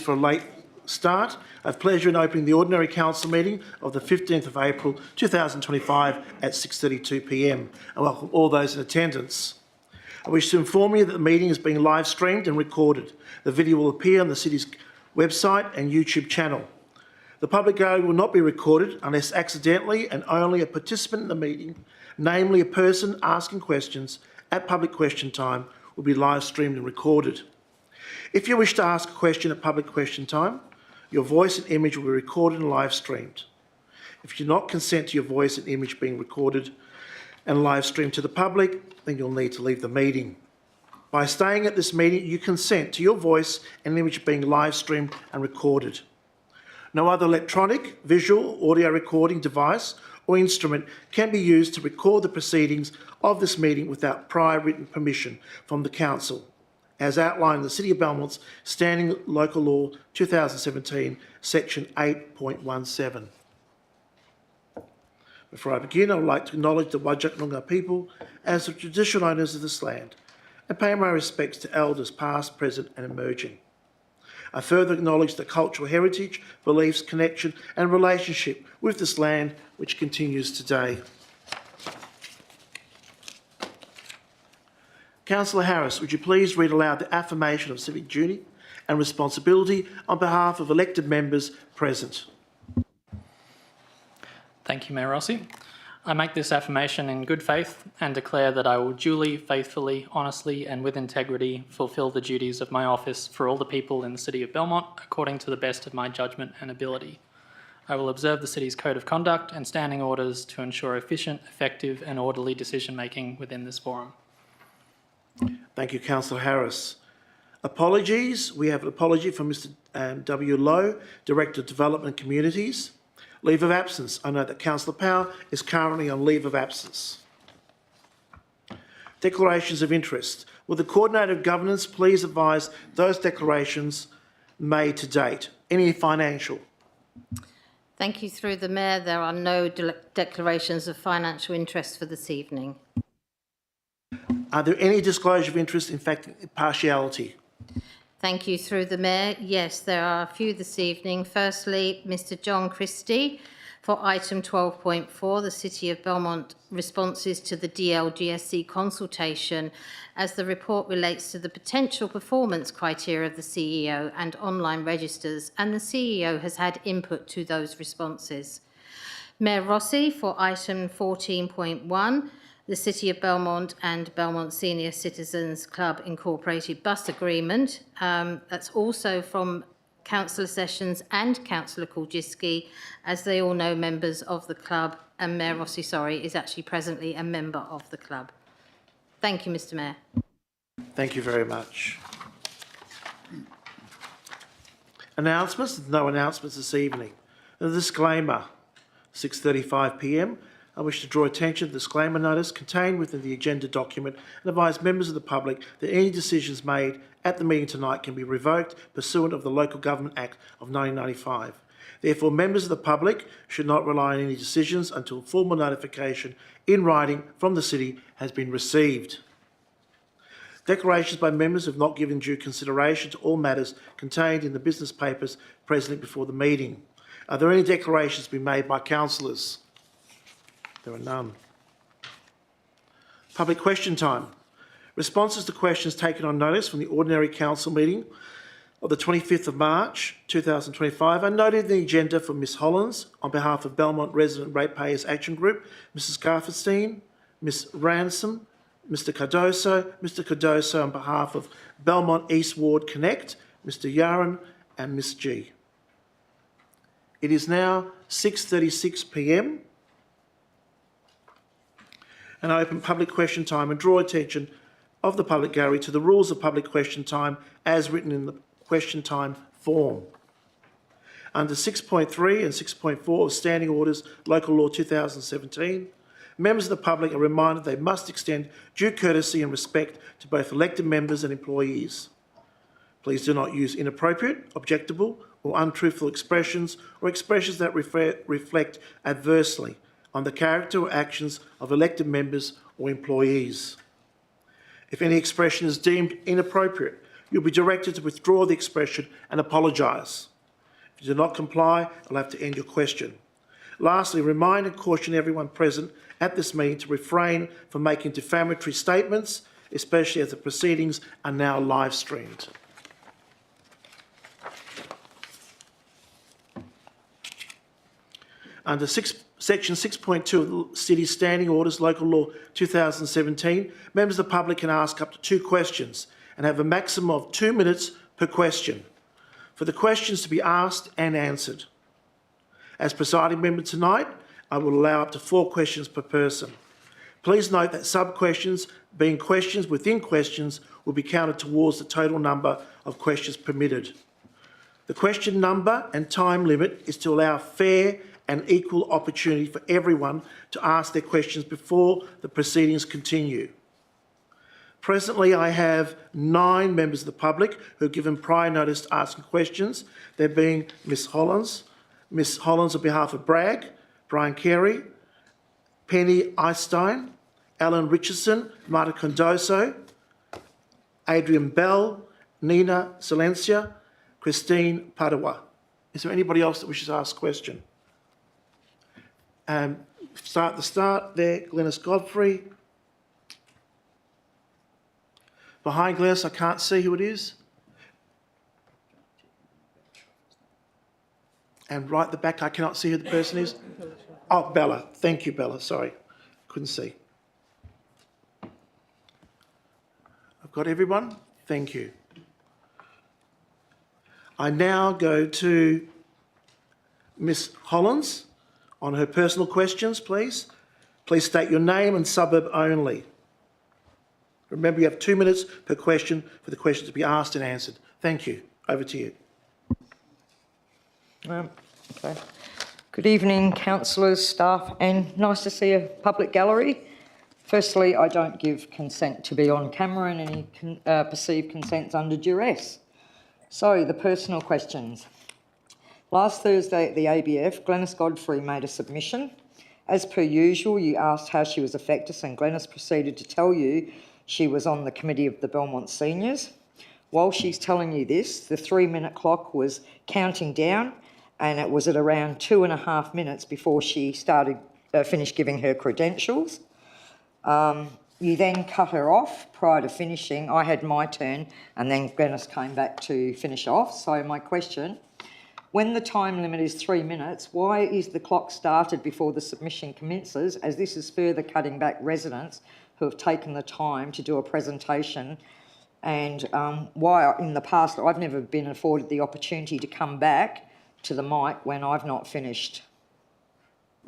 for a late start. I have pleasure in opening the ordinary council meeting of the 15th of April 2025 at 6:32 p.m. I welcome all those in attendance. I wish to inform you that the meeting is being live streamed and recorded. The video will appear on the city's website and YouTube channel. The public gallery will not be recorded unless accidentally, and only a participant in the meeting, namely a person asking questions at public question time, will be live streamed and recorded. If you wish to ask a question at public question time, your voice and image will be recorded and live streamed. If you do not consent to your voice and image being recorded and live streamed to the public, then you'll need to leave the meeting. By staying at this meeting, you consent to your voice and image being live streamed and recorded. No other electronic, visual, audio recording device or instrument can be used to record the proceedings of this meeting without prior written permission from the Council, as outlined in the City of Belmont's Standing Local Law 2017, Section 8.17. Before I begin, I would like to acknowledge the Whadjuk Noongar people as the traditional owners of this land and pay my respects to elders past, present and emerging. I further acknowledge the cultural heritage, beliefs, connection and relationship with this land which continues today. Councillor Harris, would you please read aloud the affirmation of civic duty and responsibility on behalf of elected members present? Thank you, Mayor Rossi. I make this affirmation in good faith and declare that I will duly, faithfully, honestly and with integrity fulfil the duties of my office for all the people in the City of Belmont according to the best of my judgment and ability. I will observe the City's Code of Conduct and standing orders to ensure efficient, effective and orderly decision-making within this forum. Thank you, Councillor Harris. Apologies. We have an apology from Mr. W. Lowe, Director of Development and Communities. Leave of absence. I know that Councillor Powell is currently on leave of absence. Declarations of interest. Will the Coordinator of Governance please advise those declarations made to date? Any financial? Thank you. Through the Mayor, there are no declarations of financial interest for this evening. Are there any disclosure of interest, in fact, partiality? Thank you. Through the Mayor, yes, there are a few this evening. Firstly, Mr. John Christie for item 12.4, the City of Belmont responses to the DLGSC consultation, as the report relates to the potential performance criteria of the CEO and online registers, and the CEO has had input to those responses. Mayor Rossi for item 14.1, the City of Belmont and Belmont Senior Citizens Club Incorporated bus agreement. That's also from Councillor Sessions and Councillor Kuljiski, as they all know members of the club, and Mayor Rossi, is actually presently a member of the club. Thank you, Mr. Mayor. Thank you very much. Announcements? No announcements this evening. A disclaimer, 6:35 p.m. I wish to draw attention to the disclaimer notice contained within the agenda document and advise members of the public that any decisions made at the meeting tonight can be revoked pursuant of the Local Government Act of 1995. Therefore, members of the public should not rely on any decisions until formal notification in writing from the City has been received. Declarations by members who have not given due consideration to all matters contained in the business papers presently before the meeting. Are there any declarations to be made by councillors? There are none. Public question time. Responses to questions taken on notice from the ordinary council meeting of the 25th of March 2025 are noted in the agenda for Ms Hollins on behalf of Belmont Resident Ratepayers Action Group, Mrs Garfenstein, Ms Ransom, Mr Cardoso on behalf of Belmont East Ward Connect, Mr Yaron and Ms G. It is now 6:36 p.m. and I open public question time and draw attention of the public gallery to the rules of public question time as written in the question time form. Under 6.3 and 6.4 of Standing Orders Local Law 2017, members of the public are reminded they must extend due courtesy and respect to both elected members and employees. Please do not use inappropriate, objectionable or untruthful expressions or expressions that reflect adversely on the character or actions of elected members or employees. If any expression is deemed inappropriate, You'll be directed to withdraw the expression and apologise. If you do not comply, I'll have to end your question. Lastly, remind and caution everyone present at this meeting to refrain from making defamatory statements, especially as the proceedings are now live streamed. Under Section 6.2 of the City Standing Orders, Local Law 2017, members of the public can ask up to 2 questions and have a maximum of 2 minutes per question for the questions to be asked and answered. As presiding member tonight, I will allow up to 4 questions per person. Please note that sub-questions, being questions within questions, will be counted towards the total number of questions permitted. The question number and time limit is to allow fair and equal opportunity for everyone to ask their questions before the proceedings continue. Presently, I have 9 members of the who have given prior notice to asking questions, there being Ms Hollins on behalf of Bragg, Brian Carey, Penny Einstein, Alan Richardson, Marta Condoso, Adrian Bell, Nina Silencia, Christine Padua. Is there anybody else that wishes to ask a question? Start at the start there, Glenys Godfrey. Behind Glenys, I can't see who it is. And right at the back, I cannot see who the person is. Oh, Bella. Thank you, Bella. Sorry, couldn't see. I've got everyone. Thank you. I now go to Ms Hollins on her personal questions, please. Please state your name and suburb only. Remember, you have 2 minutes per question for the questions to be asked and answered. Thank you. Over to you. Okay. Good evening, councillors, staff, and nice to see a public gallery. Firstly, I don't give consent to be on camera, and any perceived consent's under duress. So, the personal questions. Last Thursday at the ABF, Glenys Godfrey made a submission. As per usual, you asked how she was affected, and Glenys proceeded to tell you she was on the committee of the Belmont Seniors. While she's telling you this, the 3-minute clock was counting down, and it was at around 2.5 minutes before she finished giving her credentials. You then cut her off prior to finishing. I had my turn, and then Glenys came back to finish off. So my question, when the time limit is 3 minutes, why is the clock started before the submission commences, as this is further cutting back residents who have taken the time to do a presentation, and why in the past I've never been afforded the opportunity to come back to the mic when I've not finished.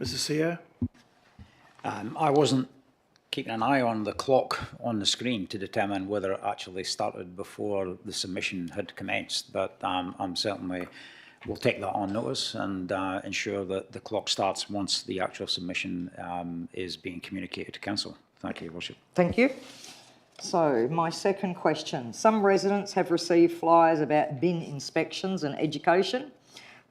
Mr CEO? I wasn't keeping an eye on the clock on the screen to determine whether it actually started before the submission had commenced, but I'm certainly will take that on notice and ensure that the clock starts once the actual submission is being communicated to council. Thank you, Your Worship. Thank you. So, my second question. Some residents have received flyers about bin inspections and education.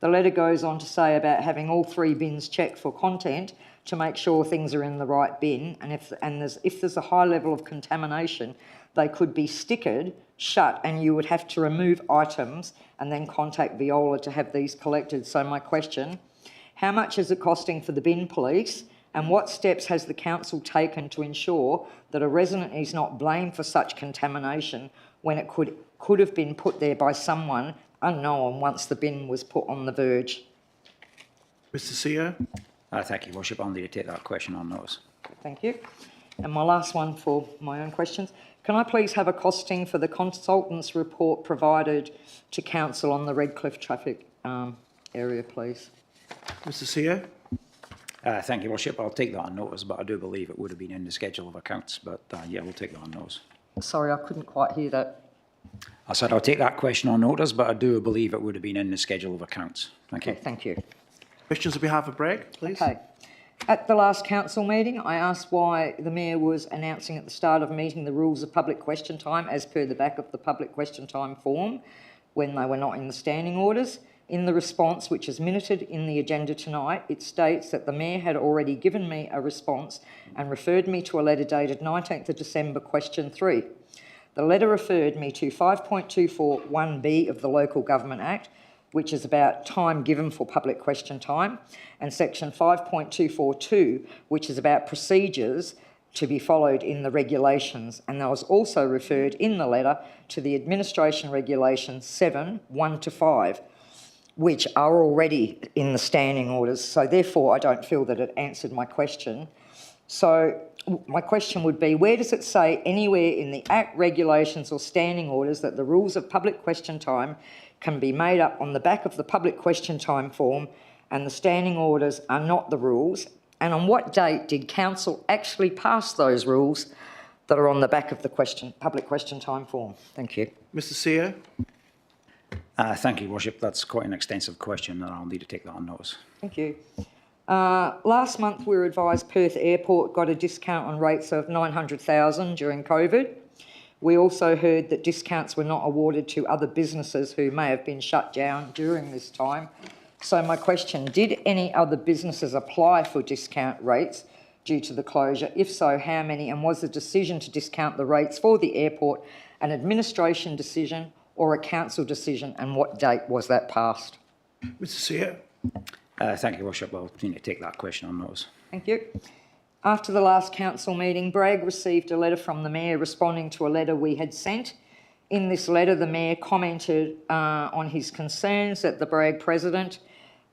The letter goes on to say about having all 3 bins checked for content to make sure things are in the right bin, and if there's a high level of contamination, they could be stickered, shut, and you would have to remove items and then contact Viola to have these collected. So my question, how much is it costing for the bin police, and what steps has the council taken to ensure that a resident is not blamed for such contamination when it could have been put there by someone unknown once the bin was put on the verge? Mr CEO? Thank you, Your Worship. I'll need to take that question on notice. Thank you. And my last one for my own questions. Can I please have a costing for the consultant's report provided to council on the Redcliffe traffic area, please? Mr CEO? Thank you, Your Worship. I'll take that on notice, but I do believe it would have been in the schedule of accounts. But yeah, we'll take that on notice. Sorry, I couldn't quite hear that. I said I'll take that question on notice, but I do believe it would have been in the schedule of accounts. Thank you. Okay, thank you. Questions on behalf of Bragg, please. Okay. At the last council meeting, I asked why the Mayor was announcing at the start of meeting the rules of public question time as per the back of the public question time form when they were not in the standing orders. In the response, which is minuted in the agenda tonight, it states that the Mayor had already given me a response and referred me to a letter dated 19th of December, question 3. The letter referred me to 5.241B of the Local Government Act, which is about time given for public question time, and section 5.242, which is about procedures to be followed in the regulations. And I was also referred in the letter to the Administration Regulations 7, 1 to 5, which are already in the standing orders. So therefore, I don't feel that it answered my question. So my question would be, where does it say anywhere in the Act, regulations or standing orders that the rules of public question time can be made up on the back of the public question time form and the standing orders are not the rules? And on what date did Council actually pass those rules that are on the back of the public question time form? Thank you. Mr CEO. Thank you, Worship. That's quite an extensive question and I'll need to take that on notice. Thank you. Last month we were advised Perth Airport got a discount on rates of $900,000 during COVID. We also heard that discounts were not awarded to other businesses who may have been shut down during this time. So my question, did any other businesses apply for discount rates due to the closure? If so, how many? And was the decision to discount the rates for the airport an administration decision or a council decision, and what date was that passed? Mr CEO. Thank you, Worship. I'll need to take that question on notice. Thank you. After the last council meeting, Bragg received a letter from the Mayor responding to a letter we had sent. In this letter, the Mayor commented on his concerns that the Bragg President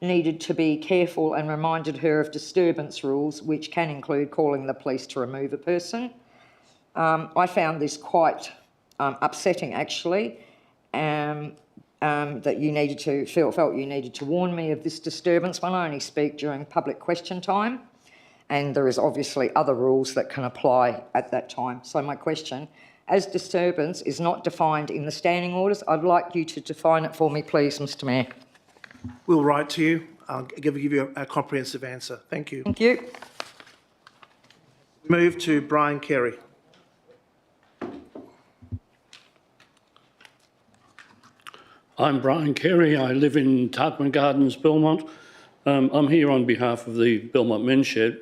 needed to be careful and reminded her of disturbance rules, which can include calling the police to remove a person. I found this quite upsetting, actually, that you needed to felt you needed to warn me of this disturbance when I only speak during public question time, and there is obviously other rules that can apply at that time. So my question, as disturbance is not defined in the standing orders, I'd like you to define it for me, please, Mr Mayor. We'll write to you. I'll give you a comprehensive answer. Thank you. Thank you. Move to Brian Kerry. I'm Brian Kerry. I live in Tarquin Gardens, Belmont. I'm here on behalf of the Belmont Men's Shed,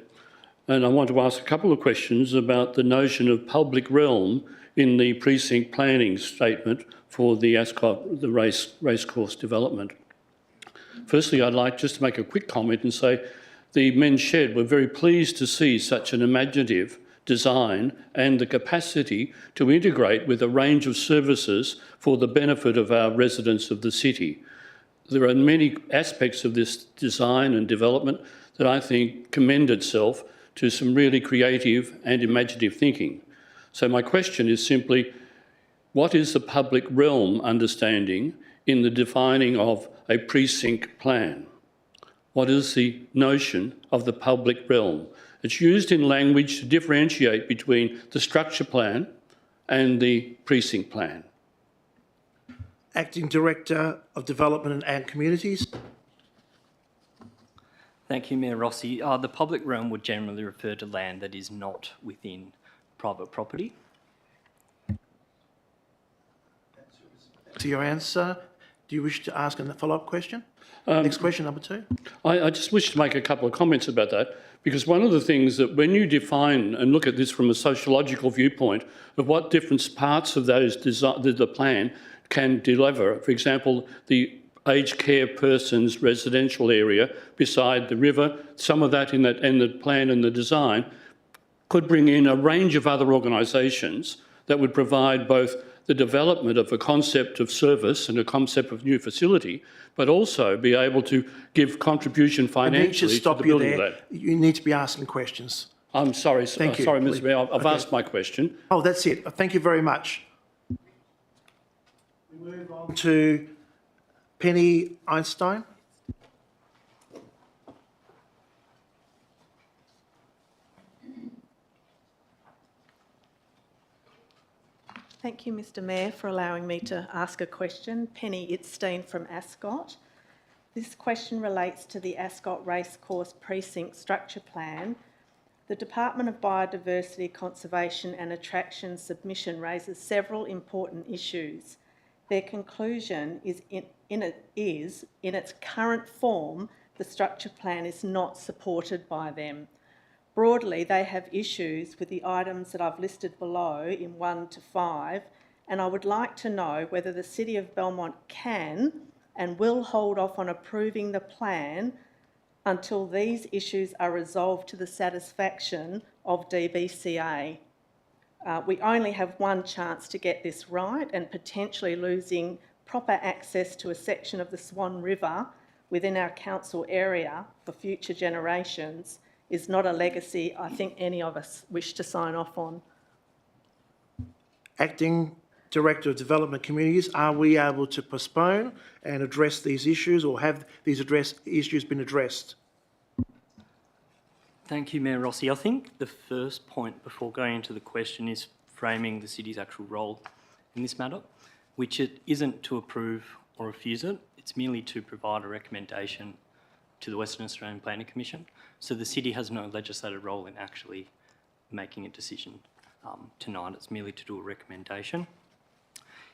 and I want to ask a couple of questions about the notion of public realm in the precinct planning statement for the Ascot, the racecourse development. Firstly, I'd like just to make a quick comment and say the Men's Shed were very pleased to see such an imaginative design and the capacity to integrate with a range of services for the benefit of our residents of the city. There are many aspects of this design and development that I think commend itself to some really creative and imaginative thinking. So my question is simply, what is the public realm understanding in the defining of a precinct plan? What is the notion of the public realm? It's used in language to differentiate between the structure plan and the precinct plan. Acting Director of Development and Communities. Thank you, Mayor Rossi. The public realm would generally refer to land that is not within private property. To your answer, do you wish to ask a follow-up question? Next question, number 2. I just wish to make a couple of comments about that, because one of the things that when you define and look at this from a sociological viewpoint of what different parts of those the plan can deliver, for example, the aged care person's residential area beside the river, some of that in the plan and the design could bring in a range of other organisations that would provide both the development of a concept of service and a concept of new facility, but also be able to give contribution financially to the building of that. You need to be asking questions. I'm sorry, Thank you. sorry, Mr Mayor, I've asked my question. Oh, that's it. Thank you very much. We move on to Penny Einstein. Thank you, Mr Mayor, for allowing me to ask a question. Penny Itzstein from Ascot. This question relates to the Ascot Racecourse Precinct Structure Plan. The Department of Biodiversity, Conservation and Attraction submission raises several important issues. Their conclusion is in its current form, the structure plan is not supported by them. Broadly, they have issues with the items that I've listed below in 1 to 5 and I would like to know whether the City of Belmont can and will hold off on approving the plan until these issues are resolved to the satisfaction of DBCA. We only have one chance to get this right, and potentially losing proper access to a section of the Swan River within our council area for future generations is not a legacy I think any of us wish to sign off on. Acting Director of Development Communities, are we able to postpone and address these issues, or have these issues been addressed? Thank you, Mayor Rossi. I think the first point before going into the question is framing the city's actual role in this matter, which it isn't to approve or refuse it. It's merely to provide a recommendation to the Western Australian Planning Commission. So the city has no legislative role in actually making a decision tonight. It's merely to do a recommendation.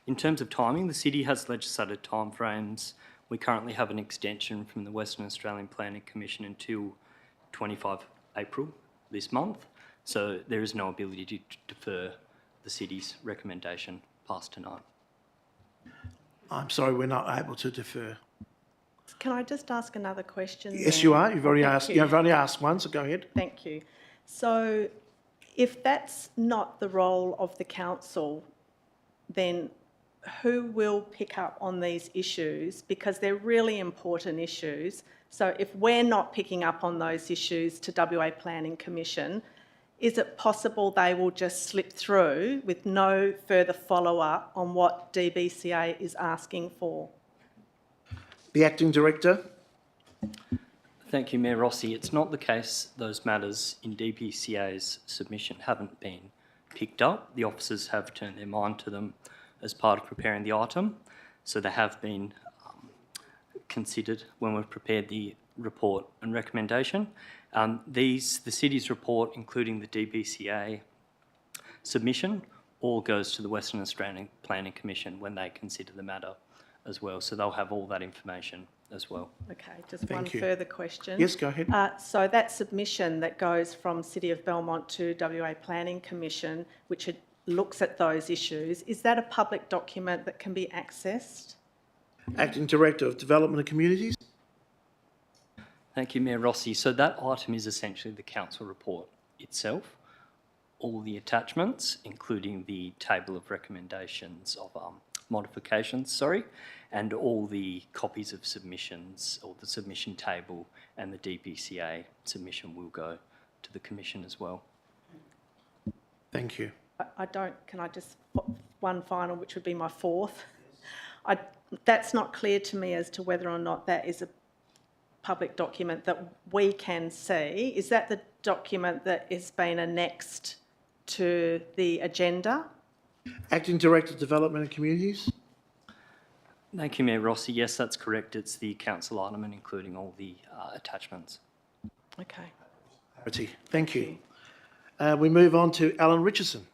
In terms of timing, the city has legislated timeframes. We currently have an extension from the Western Australian Planning Commission until 25 April this month. So there is no ability to defer the city's recommendation past tonight. I'm sorry, we're not able to defer. Can I just ask another question? Yes, you are. You've already asked. you. You've only asked one, so go ahead. Thank you. So if that's not the role of the council, then who will pick up on these issues? Because they're really important issues. So if we're not picking up on those issues to WA Planning Commission, is it possible they will just slip through with no further follow-up on what DBCA is asking for? The Acting Director. Thank you, Mayor Rossi. It's not the case those matters in DBCA's submission haven't been picked up. The officers have turned their mind to them as part of preparing the item, so they have been considered when we've prepared the report and recommendation. The city's report, including the DBCA submission, all goes to the Western Australian Planning Commission when they consider the matter as well. So they'll have all that information as well. Okay, just Thank one you. further question. Yes, go ahead. So that submission that goes from City of Belmont to WA Planning Commission, which looks at those issues, is that a public document that can be accessed? Acting Director of Development and Communities. Thank you, Mayor Rossi. So that item is essentially the council report itself. All the attachments, including the table of recommendations of modifications, and all the copies of submissions, or the submission table and the DBCA submission will go to the Commission as well. Thank you. Can I just, one final, which would be my fourth. That's not clear to me as to whether or not that is a public document that we can see. Is that the document that has been annexed to the agenda? Acting Director of Development and Communities. Thank you, Mayor Rossi. Yes, that's correct. It's the council item and including all the attachments. Okay. Thank you. We move on to Alan Richardson.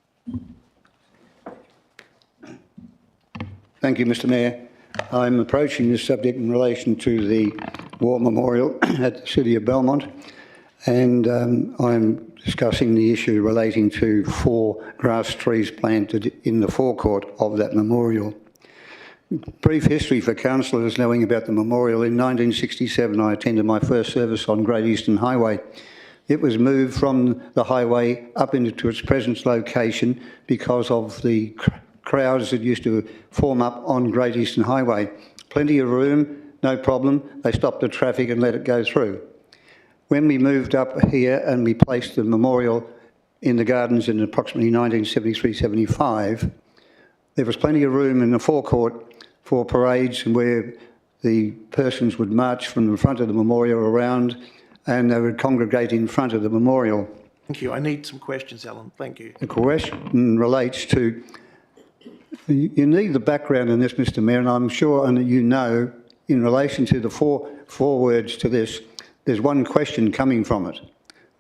Thank you, Mr. Mayor. I'm approaching this subject in relation to the War Memorial at the City of Belmont, and I'm discussing the issue relating to 4 grass trees planted in the forecourt of that memorial. Brief history for councillors knowing about the memorial. In 1967, I attended my first service on Great Eastern Highway. It was moved from the highway up into its present location because of the crowds that used to form up on Great Eastern Highway. Plenty of room, no problem. They stopped the traffic and let it go through. When we moved up here and we placed the memorial in the gardens in approximately 1973-75, there was plenty of room in the forecourt for parades and where the persons would march from the front of the memorial around, and they would congregate in front of the memorial. Thank you. I need some questions, Alan. Thank you. The question relates to, you need the background in this, Mr. Mayor, and I'm sure and you know, in relation to the four words to this, there's one question coming from it.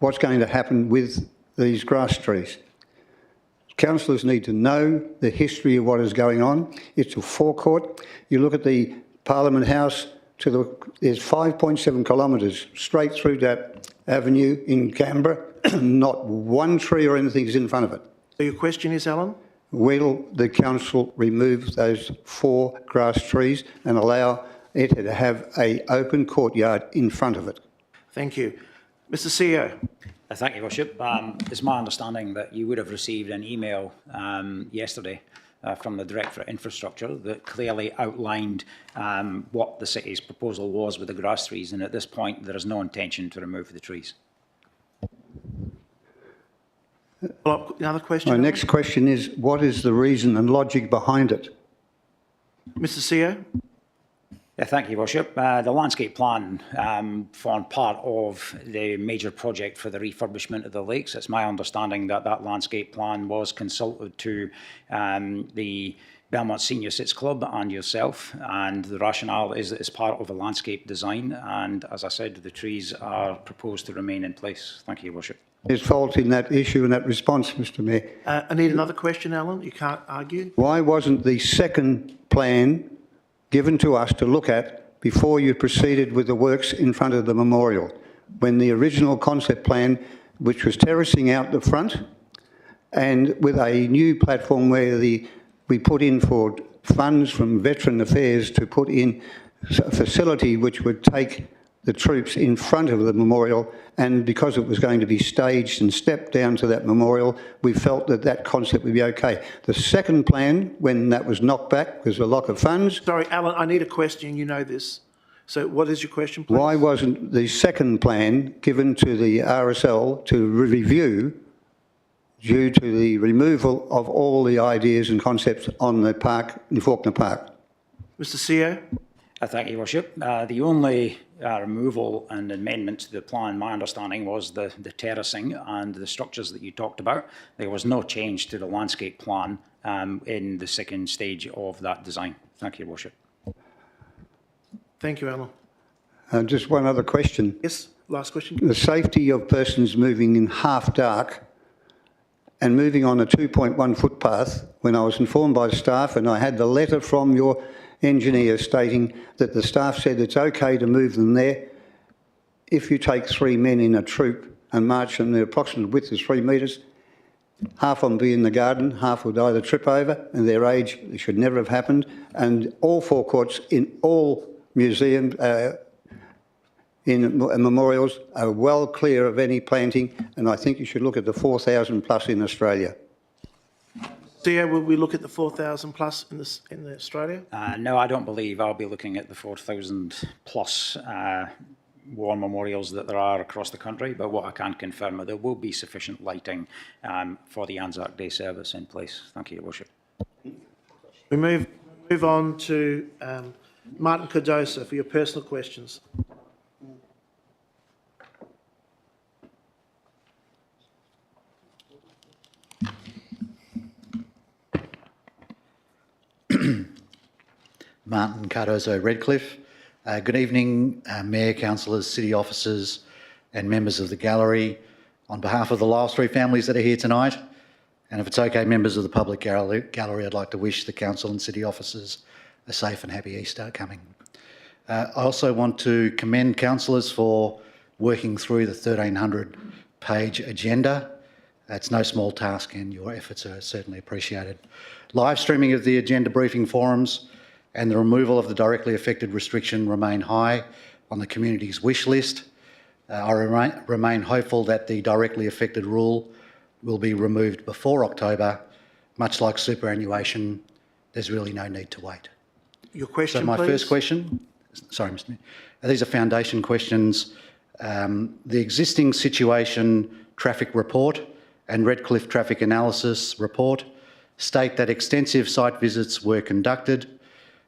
What's going to happen with these grass trees? Councillors need to know the history of what is going on. It's a forecourt. You look at the Parliament House, there's 5.7 kilometres straight through that avenue in Canberra. Not one tree or anything is in front of it. So your question is, Alan? will the council remove those 4 grass trees and allow it to have an open courtyard in front of it? Thank you. Mr CEO. Thank you, Worship. It's my understanding that you would have received an email yesterday from the Director of Infrastructure that clearly outlined what the city's proposal was with the grass trees, and at this point there is no intention to remove the trees. Another question? My next question is, what is the reason and logic behind it? Mr CEO. Thank you, Worship. The landscape plan formed part of the major project for the refurbishment of the lakes. It's my understanding that that landscape plan was consulted to the Belmont Senior Cits Club and yourself, and the rationale is that it's part of a landscape design, and as I said, the trees are proposed to remain in place. Thank you, Worship. There's fault in that issue and that response, Mr Mayor. I need another question, Alan. You can't argue. Why wasn't the second plan given to us to look at before you proceeded with the works in front of the memorial, when the original concept plan, which was terracing out the front and with a new platform where we put in for funds from Veteran Affairs to put in a facility which would take the troops in front of the memorial, and because it was going to be staged and stepped down to that memorial, we felt that that concept would be okay. The second plan, when that was knocked back, was a lack of funds. Sorry, Alan, I need a question. You know this. So what is your question, please? Why wasn't the second plan given to the RSL to review due to the removal of all the ideas and concepts on the park, in Faulkner Park? Mr CEO. Thank you, Worship. The only removal and amendment to the plan, my understanding, was the terracing and the structures that you talked about. There was no change to the landscape plan in the second stage of that design. Thank you, Worship. Thank you, Alan. Just one other question. Yes, last question. The safety of persons moving in half dark and moving on a 2.1 footpath, when I was informed by staff, and I had the letter from your engineer stating that the staff said it's okay to move them there. If you take 3 men in a troop and march them, the approximate width is 3 metres, half of them be in the garden, half would either trip over, and their age, it should never have happened. And all forecourts in all museums, in memorials, are well clear of any planting, and I think you should look at the 4,000 plus in Australia. CEO, will we look at the 4,000 plus in Australia? No, I don't believe I'll be looking at the 4,000 plus war memorials that there are across the country, but what I can confirm is there will be sufficient lighting for the Anzac Day service in place. Thank you, Your Worship. We move on to Martin Cardosa for your personal questions. Martin Cardoso, Redcliffe. Good evening, Mayor, Councillors, City Officers and members of the gallery. On behalf of the last 3 families that are here tonight, and if it's okay, members of the public gallery, I'd like to wish the Council and City Officers a safe and happy Easter coming. I also want to commend councillors for working through the 1,300-page agenda. It's no small task and your efforts are certainly appreciated. Live streaming of the agenda briefing forums and the removal of the directly affected restriction remain high on the community's wish list. I remain hopeful that the directly affected rule will be removed before October. Much like superannuation, there's really no need to wait. Your question, so my please. first question, sorry, Mr. Mayor, these are foundation questions. The existing situation traffic report and Redcliffe traffic analysis report state that extensive site visits were conducted.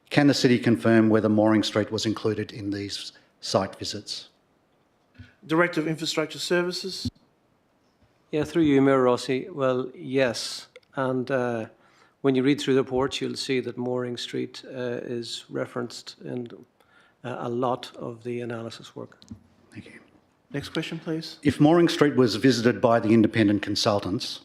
Can the City confirm whether Mooring Street was included in these site visits? Director of Infrastructure Services. Yeah, through you, Mayor Rossi. Well, yes. And when you read through the reports, you'll see that Mooring Street is referenced in a lot of the analysis work. Thank you. Next question, please. If Mooring Street was visited by the independent consultants,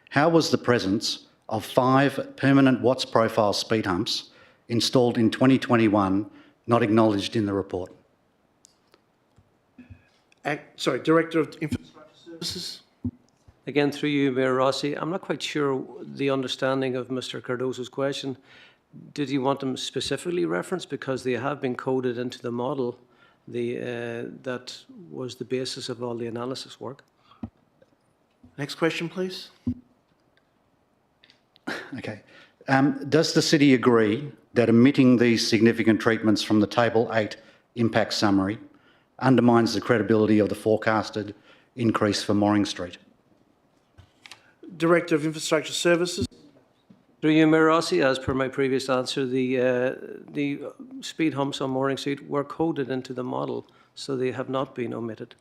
how was the presence of 5 permanent Watts profile speed humps installed in 2021 not acknowledged in the report? Director of Infrastructure Services. Again, through you, Mayor Rossi, I'm not quite sure the understanding of Mr. Cardoso's question. Did you want them specifically referenced? Because they have been coded into the model that was the basis of all the analysis work. Next question, please. Okay. Does the city agree that omitting these significant treatments from the Table 8 impact summary undermines the credibility of the forecasted increase for Mooring Street? Director of Infrastructure Services. Through you, Mayor Rossi, as per my previous answer, the speed humps on Mooring Street were coded into the model, so they have not been omitted.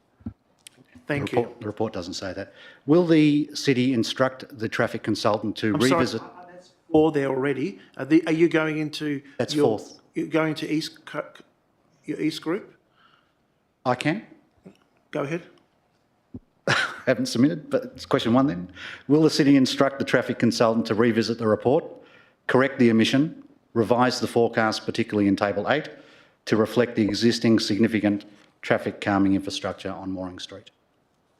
Thank you. The report doesn't say that. Will the city instruct the traffic consultant to revisit? Sorry, that's 4 there already. Are you going into... That's 4th. You're going to your East group? I can. Go ahead. Haven't submitted, but it's question 1 then. Will the city instruct the traffic consultant to revisit the report, correct the omission, revise the forecast, particularly in Table 8, to reflect the existing significant traffic calming infrastructure on Mooring Street?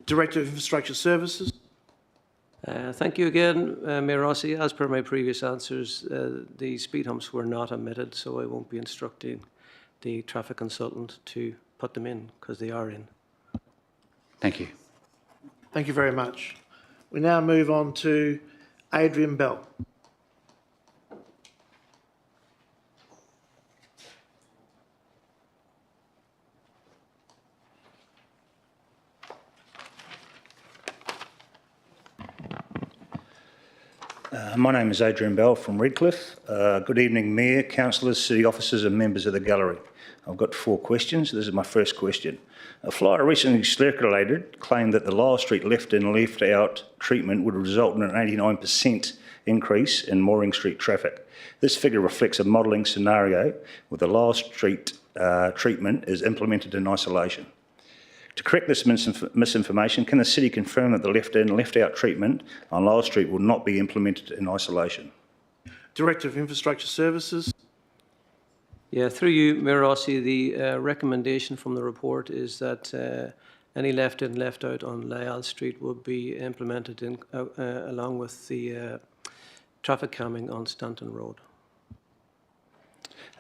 Director of Infrastructure Services. Thank you again, Mayor Rossi. As per my previous answers, the speed humps were not omitted, so I won't be instructing the traffic consultant to put them in, because they are in. Thank you. Thank you very much. We now move on to Adrian Bell. My name is Adrian Bell from Redcliffe. Good evening, Mayor, councillors, city officers and members of the gallery. I've got 4 questions. This is my first question. A flyer recently circulated claimed that the Lyell Street left-in, left-out treatment would result in an 89% increase in Mooring Street traffic. This figure reflects a modelling scenario where the Lyell Street treatment is implemented in isolation. To correct this misinformation, can the city confirm that the left-in, left-out treatment on Lyell Street will not be implemented in isolation? Director of Infrastructure Services. Yeah, through you, Mayor Rossi, the recommendation from the report is that any left-in, left-out on Lyell Street will be implemented in, along with the traffic calming on Stanton Road.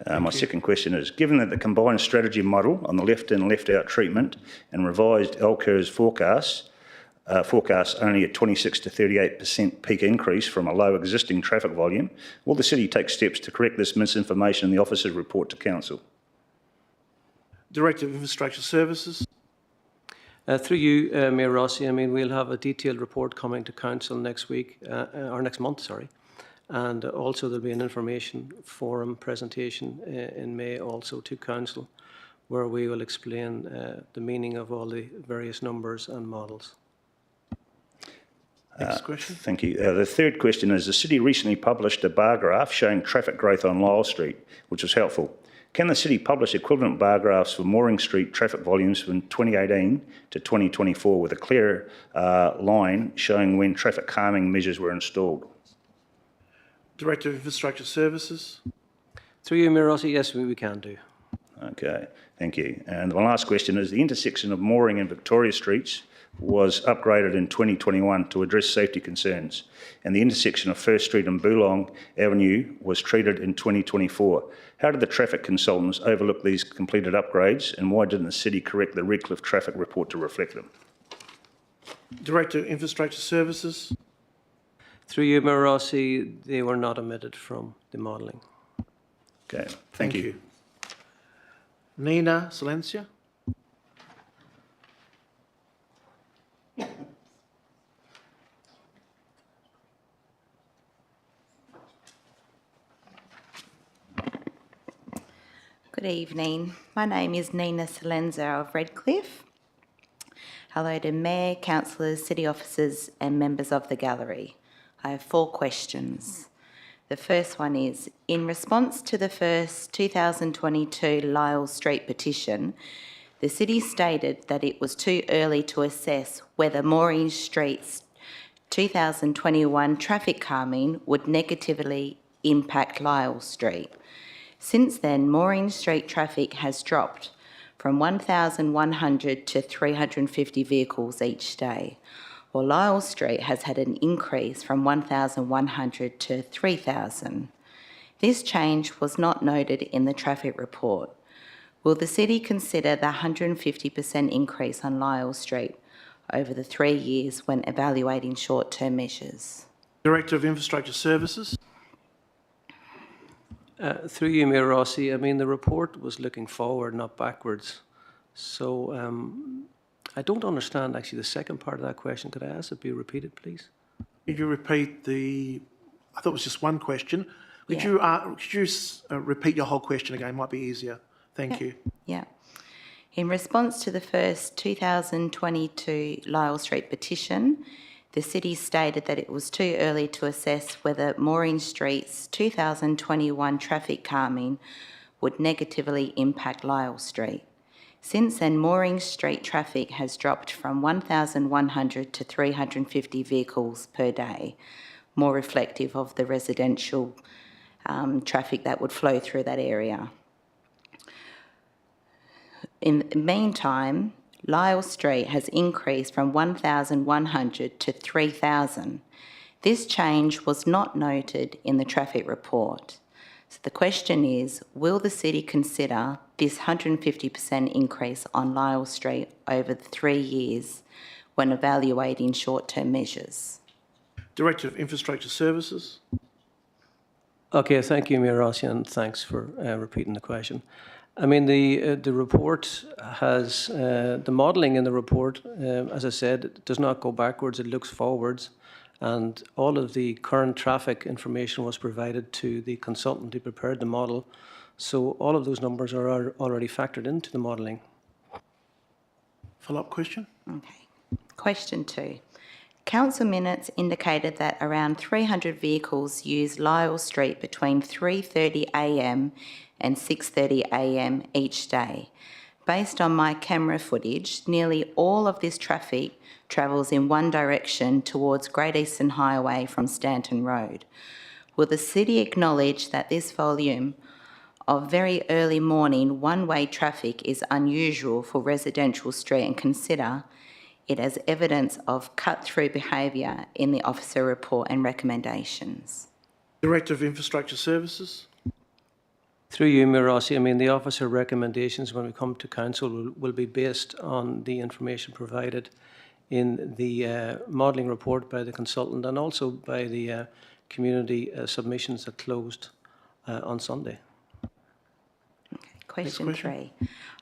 My second question is, given that the combined strategy model on the left-in, left-out treatment and revised LCERS forecasts only a 26 to 38% peak increase from a low existing traffic volume, will the city take steps to correct this misinformation in the officer's report to council? Director of Infrastructure Services. Through you, Mayor Rossi, I mean, we'll have a detailed report coming to council next week, or next month, sorry. And also there'll be an information forum presentation in May also to council, where we will explain the meaning of all the various numbers and models. Next question. Thank you. The third question is, the city recently published a bar graph showing traffic growth on Lyell Street, which was helpful. Can the city publish equivalent bar graphs for Mooring Street traffic volumes from 2018 to 2024 with a clear line showing when traffic calming measures were installed? Director of Infrastructure Services. Through you, Mayor Rossi, yes, we can do. Okay, thank you. And my last question is, the intersection of Mooring and Victoria Streets was upgraded in 2021 to address safety concerns, and the intersection of First Street and Boolong Avenue was treated in 2024. How did the traffic consultants overlook these completed upgrades, and why didn't the city correct the Redcliffe traffic report to reflect them? Director of Infrastructure Services. Through you, Mayor Rossi, they were not omitted from the modelling. Okay, thank you. Nina Silencia. Good evening. My name is Nina Silenza of Redcliffe. Hello to Mayor, councillors, city officers and members of the gallery. I have 4 questions. The first one is, in response to the first 2022 Lyell Street petition, the city stated that it was too early to assess whether Mooring Street's 2021 traffic calming would negatively impact Lyell Street. Since then, Mooring Street traffic has dropped from 1,100 to 350 vehicles each day. while Lyle Street has had an increase from 1,100 to 3,000. This change was not noted in the traffic report. Will the city consider the 150% increase on Lyle Street over the 3 years when evaluating short-term measures? Director of Infrastructure Services. Through you, Mayor Rossi, I mean, the report was looking forward, not backwards. So I don't understand actually the second part of that question. Could I ask it be repeated, please? Could you repeat the, I thought it was just one question. Could Yeah. you repeat your whole question again? Might be easier. Thank you. Yeah. In response to the first 2022 Lyle Street petition, the city stated that it was too early to assess whether Maureen Street's 2021 traffic calming would negatively impact Lyle Street. Since then, Maureen Street traffic has dropped from 1,100 to 350 vehicles per day, more reflective of the residential traffic that would flow through that area. In the meantime, Lyle Street has increased from 1,100 to 3,000. This change was not noted in the traffic report. So the question is, will the city consider this 150% increase on Lyle Street over the 3 years when evaluating short-term measures? Director of Infrastructure Services. Okay, thank you, Mayor Rossi, and thanks for repeating the question. I mean, the report has, the modelling in the report, as I said, it does not go backwards, it looks forwards, and all of the current traffic information was provided to the consultant who prepared the model, so all of those numbers are already factored into the modelling. Follow-up question. Okay. Question 2. Council minutes indicated that around 300 vehicles use Lyle Street between 3:30 a.m. and 6:30 a.m. each day. Based on my camera footage, nearly all of this traffic travels in one direction towards Great Eastern Highway from Stanton Road. Will the city acknowledge that this volume of very early morning one-way traffic is unusual for residential street and consider it as evidence of cut-through behaviour in the officer report and recommendations? Director of Infrastructure Services. Through you, Mayor Rossi, I mean, the officer recommendations when we come to council will be based on the information provided in the modelling report by the consultant and also by the community submissions that closed on Sunday. Question 3.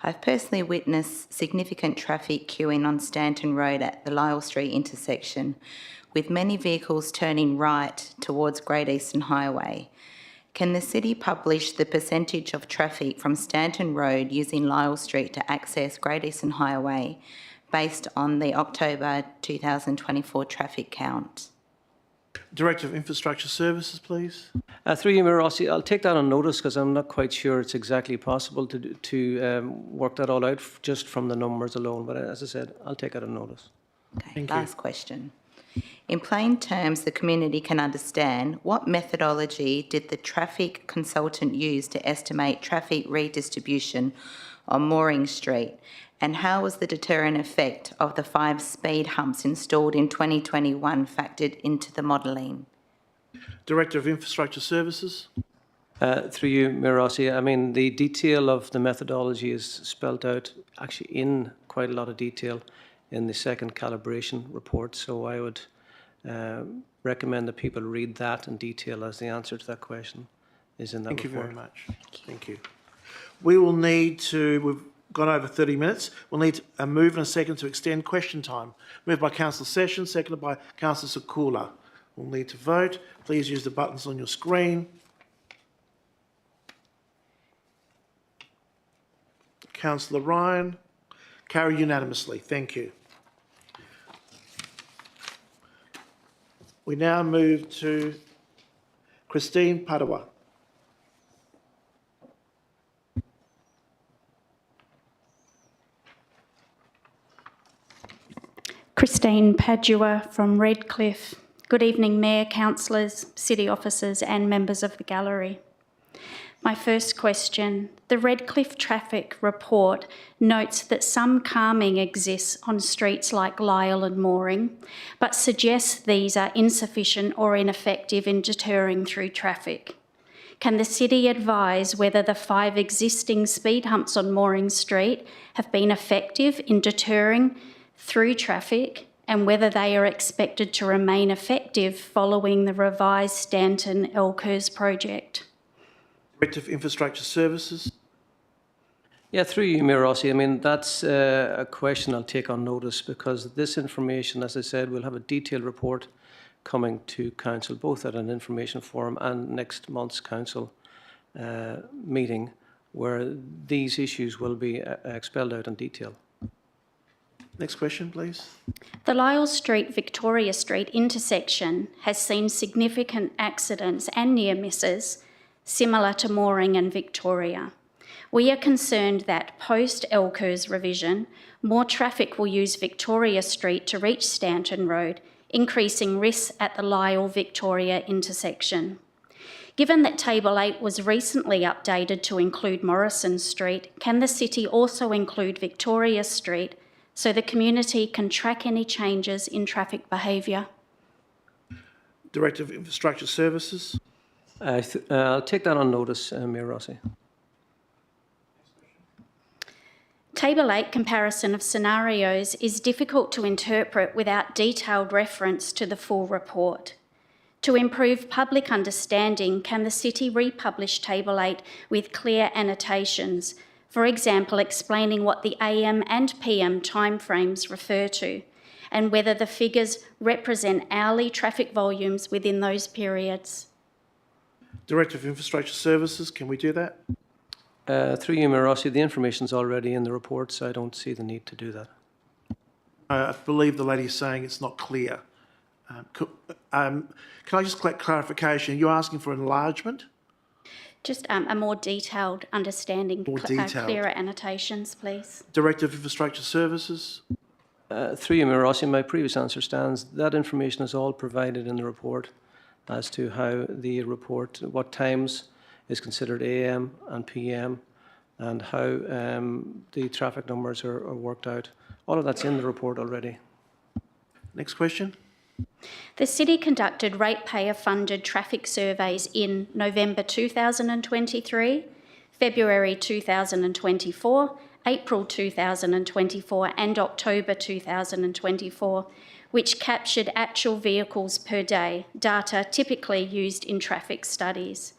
I've personally witnessed significant traffic queuing on Stanton Road at the Lyle Street intersection, with many vehicles turning right towards Great Eastern Highway. Can the city publish the percentage of traffic from Stanton Road using Lyle Street to access Great Eastern Highway based on the October 2024 traffic count? Director of Infrastructure Services, please. Through you, Mayor Rossi, I'll take that on notice because I'm not quite sure it's exactly possible to work that all out just from the numbers alone. But as I said, I'll take that on notice. Okay, last question. In plain terms the community can understand, what methodology did the traffic consultant use to estimate traffic redistribution on Mooring Street? And how was the deterrent effect of the 5 speed humps installed in 2021 factored into the modelling? Director of Infrastructure Services. Through you, Mayor Rossi, I mean, the detail of the methodology is spelt out actually in quite a lot of detail in the second calibration report. So I would recommend that people read that in detail as the answer to that question is in that report. Thank you very much. Thank you. We will need to, we've gone over 30 minutes. We'll need a move and a second to extend question time. Moved by Councillor Sessions, seconded by Councillor Sakula. We'll need to vote. Please use the buttons on your screen. Councillor Ryan. Carried unanimously. Thank you. We now move to Christine Padua. Christine Padua from Redcliffe. Good evening, Mayor, councillors, city officers and members of the gallery. My first question, the Redcliffe Traffic Report notes that some calming exists on streets like Lyell and Mooring, but suggests these are insufficient or ineffective in deterring through traffic. Can the City advise whether the 5 existing speed humps on Mooring Street have been effective in deterring through traffic and whether they are expected to remain effective following the revised Stanton-Elkers project? Director of Infrastructure Services. Yeah, through you, Mayor Rossi. I mean, that's a question I'll take on notice because this information, as I said, we'll have a detailed report coming to Council, both at an information forum and next month's Council meeting, where these issues will be expelled out in detail. Next question, please. The Lyell Street-Victoria Street intersection has seen significant accidents and near misses similar to Mooring and Victoria. We are concerned that post-Elkers revision, more traffic will use Victoria Street to reach Stanton Road, increasing risks at the Lyell-Victoria intersection. Given that Table 8 was recently updated to include Morrison Street, can the City also include Victoria Street so the community can track any changes in traffic behaviour? Director of Infrastructure Services. I'll take that on notice, Mayor Rossi. Table 8 comparison of scenarios is difficult to interpret without detailed reference to the full report. To improve public understanding, can the City republish Table 8 with clear annotations, for example, explaining what the AM and PM timeframes refer to, and whether the figures represent hourly traffic volumes within those periods? Director of Infrastructure Services, can we do that? Through you, Mayor Rossi, the information's already in the report, so I don't see the need to do that. I believe the lady is saying it's not clear. Can I just collect clarification? You're asking for enlargement? Just a more detailed understanding, More detailed. clearer annotations, please. Director of Infrastructure Services. Through you, Mayor Rossi, my previous answer stands. That information is all provided in the report as to how the report, what times is considered AM and PM, and how the traffic numbers are worked out. All of that's in the report already. Next question. The City conducted ratepayer-funded traffic surveys in November 2023, February 2024, April 2024 and October 2024, which captured actual vehicles per day, data typically used in traffic studies.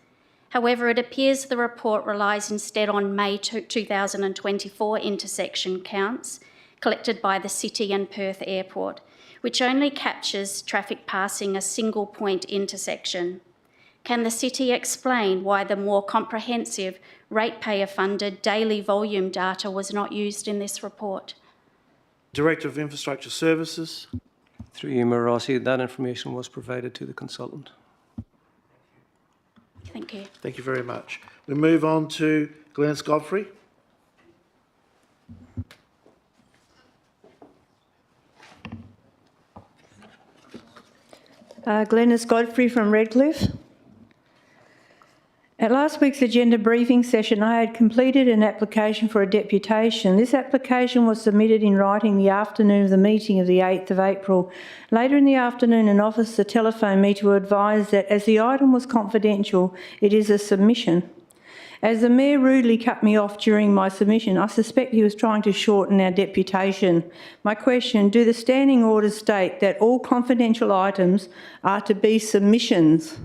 However, it appears the report relies instead on May 2024 intersection counts collected by the City and Perth Airport, which only captures traffic passing a single point intersection. Can the City explain why the more comprehensive ratepayer-funded daily volume data was not used in this report? Director of Infrastructure Services. Through you, Mayor Rossi, that information was provided to the consultant. Thank you. Thank you very much. We move on to Glenys Godfrey. Glenys Godfrey from Redcliffe. At last week's agenda briefing session, I had completed an application for a deputation. This application was submitted in writing the afternoon of the meeting of the 8th of April. Later in the afternoon, an officer telephoned me to advise that as the item was confidential, it is a submission. As the Mayor rudely cut me off during my submission, I suspect he was trying to shorten our deputation. My question, do the standing orders state that all confidential items are to be submissions?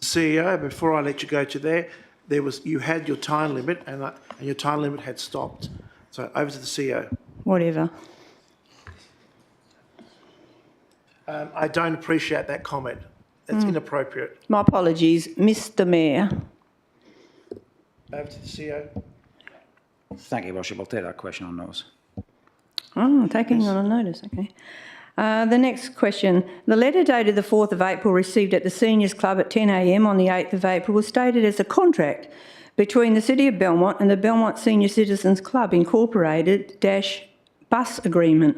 CEO, before I let you go to there, you had your time limit and your time limit had stopped. So over to the CEO. Whatever. I don't appreciate that comment. It's inappropriate. My apologies, Mr. Mayor. Over to the CEO. Thank you, Worship. I'll take that question on notice. Oh, taking on notice, okay. The next question. The letter dated the 4th of April received at the Seniors Club at 10 a.m. on the 8th of April was stated as a contract between the City of Belmont and the Belmont Senior Citizens Club Incorporated - bus agreement.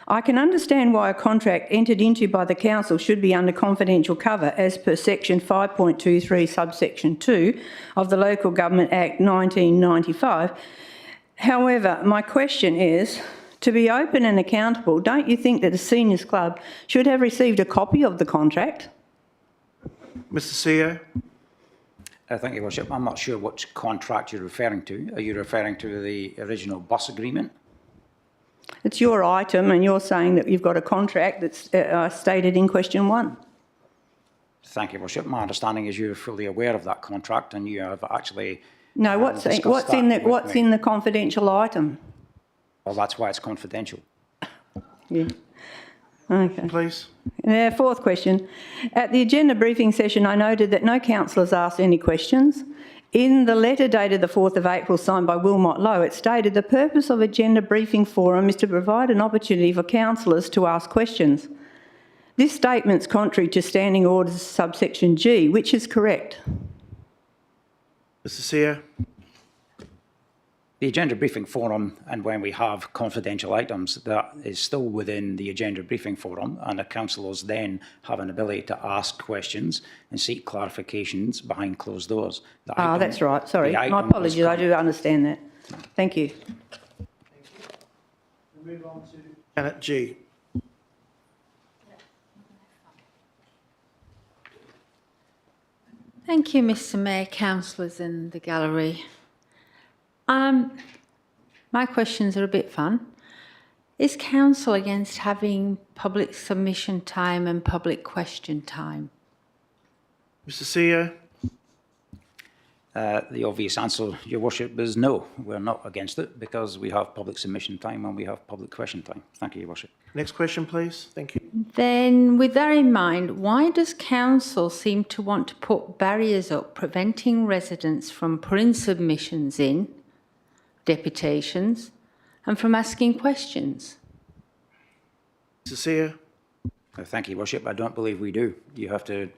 I can understand why a contract entered into by the council should be under confidential cover as per section 5.23 subsection 2 of the Local Government Act 1995. However, my question is, to be open and accountable, don't you think that the Seniors Club should have received a copy of the contract? Mr CEO. Thank you, Worship. I'm not sure which contract you're referring to. Are you referring to the original bus agreement? It's your item and you're saying that you've got a contract that's stated in question 1. Thank you, Worship. My understanding is you're fully aware of that contract and you have actually... No, what's in the confidential item? Well, that's why it's confidential. Yeah. Okay. Please. Fourth question. At the agenda briefing session, I noted that no councillors asked any questions. In the letter dated the 4th of April signed by Wilmot Lowe, it stated the purpose of agenda briefing forum is to provide an opportunity for councillors to ask questions. This statement's contrary to Standing Orders subsection G, which is correct. Mr CEO. The agenda briefing forum, and when we have confidential items, that is still within the agenda briefing forum, and the councillors then have an ability to ask questions and seek clarifications behind closed doors. That's right. Sorry. My apologies. I do understand that. Thank you. We move on to Janet G. Thank you, Mr Mayor, councillors in the gallery. My questions are a bit fun. Is council against having public submission time and public question time? Mr CEO. The obvious answer, Your Worship, is no. We're not against it because we have public submission time and we have public question time. Thank you, Your Worship. Next question, please. Thank you. Then, with that in mind, why does council seem to want to put barriers up preventing residents from putting submissions in, deputations, and from asking questions? Mr CEO. Thank you, Your Worship. I don't believe we do. You have to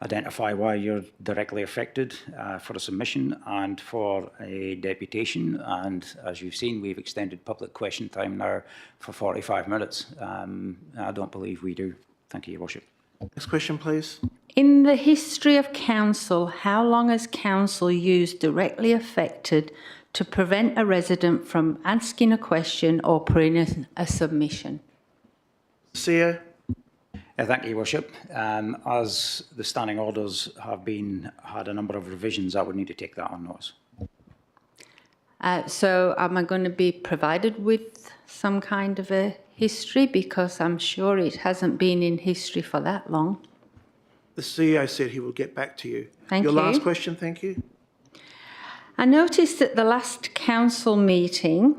identify why you're directly affected for a submission and for a deputation. And as you've seen, we've extended public question time now for 45 minutes. I don't believe we do. Thank you, Your Worship. Next question, please. In the history of council, how long has council used directly affected to prevent a resident from asking a question or putting in a submission? CEO. Thank you, Your Worship. As the standing orders have had a number of revisions, I would need to take that on notice. So am I going to be provided with some kind of a history? Because I'm sure it hasn't been in history for that long. The CEO said he will get back to you. Thank you. Your last question, thank you. I noticed at the last council meeting,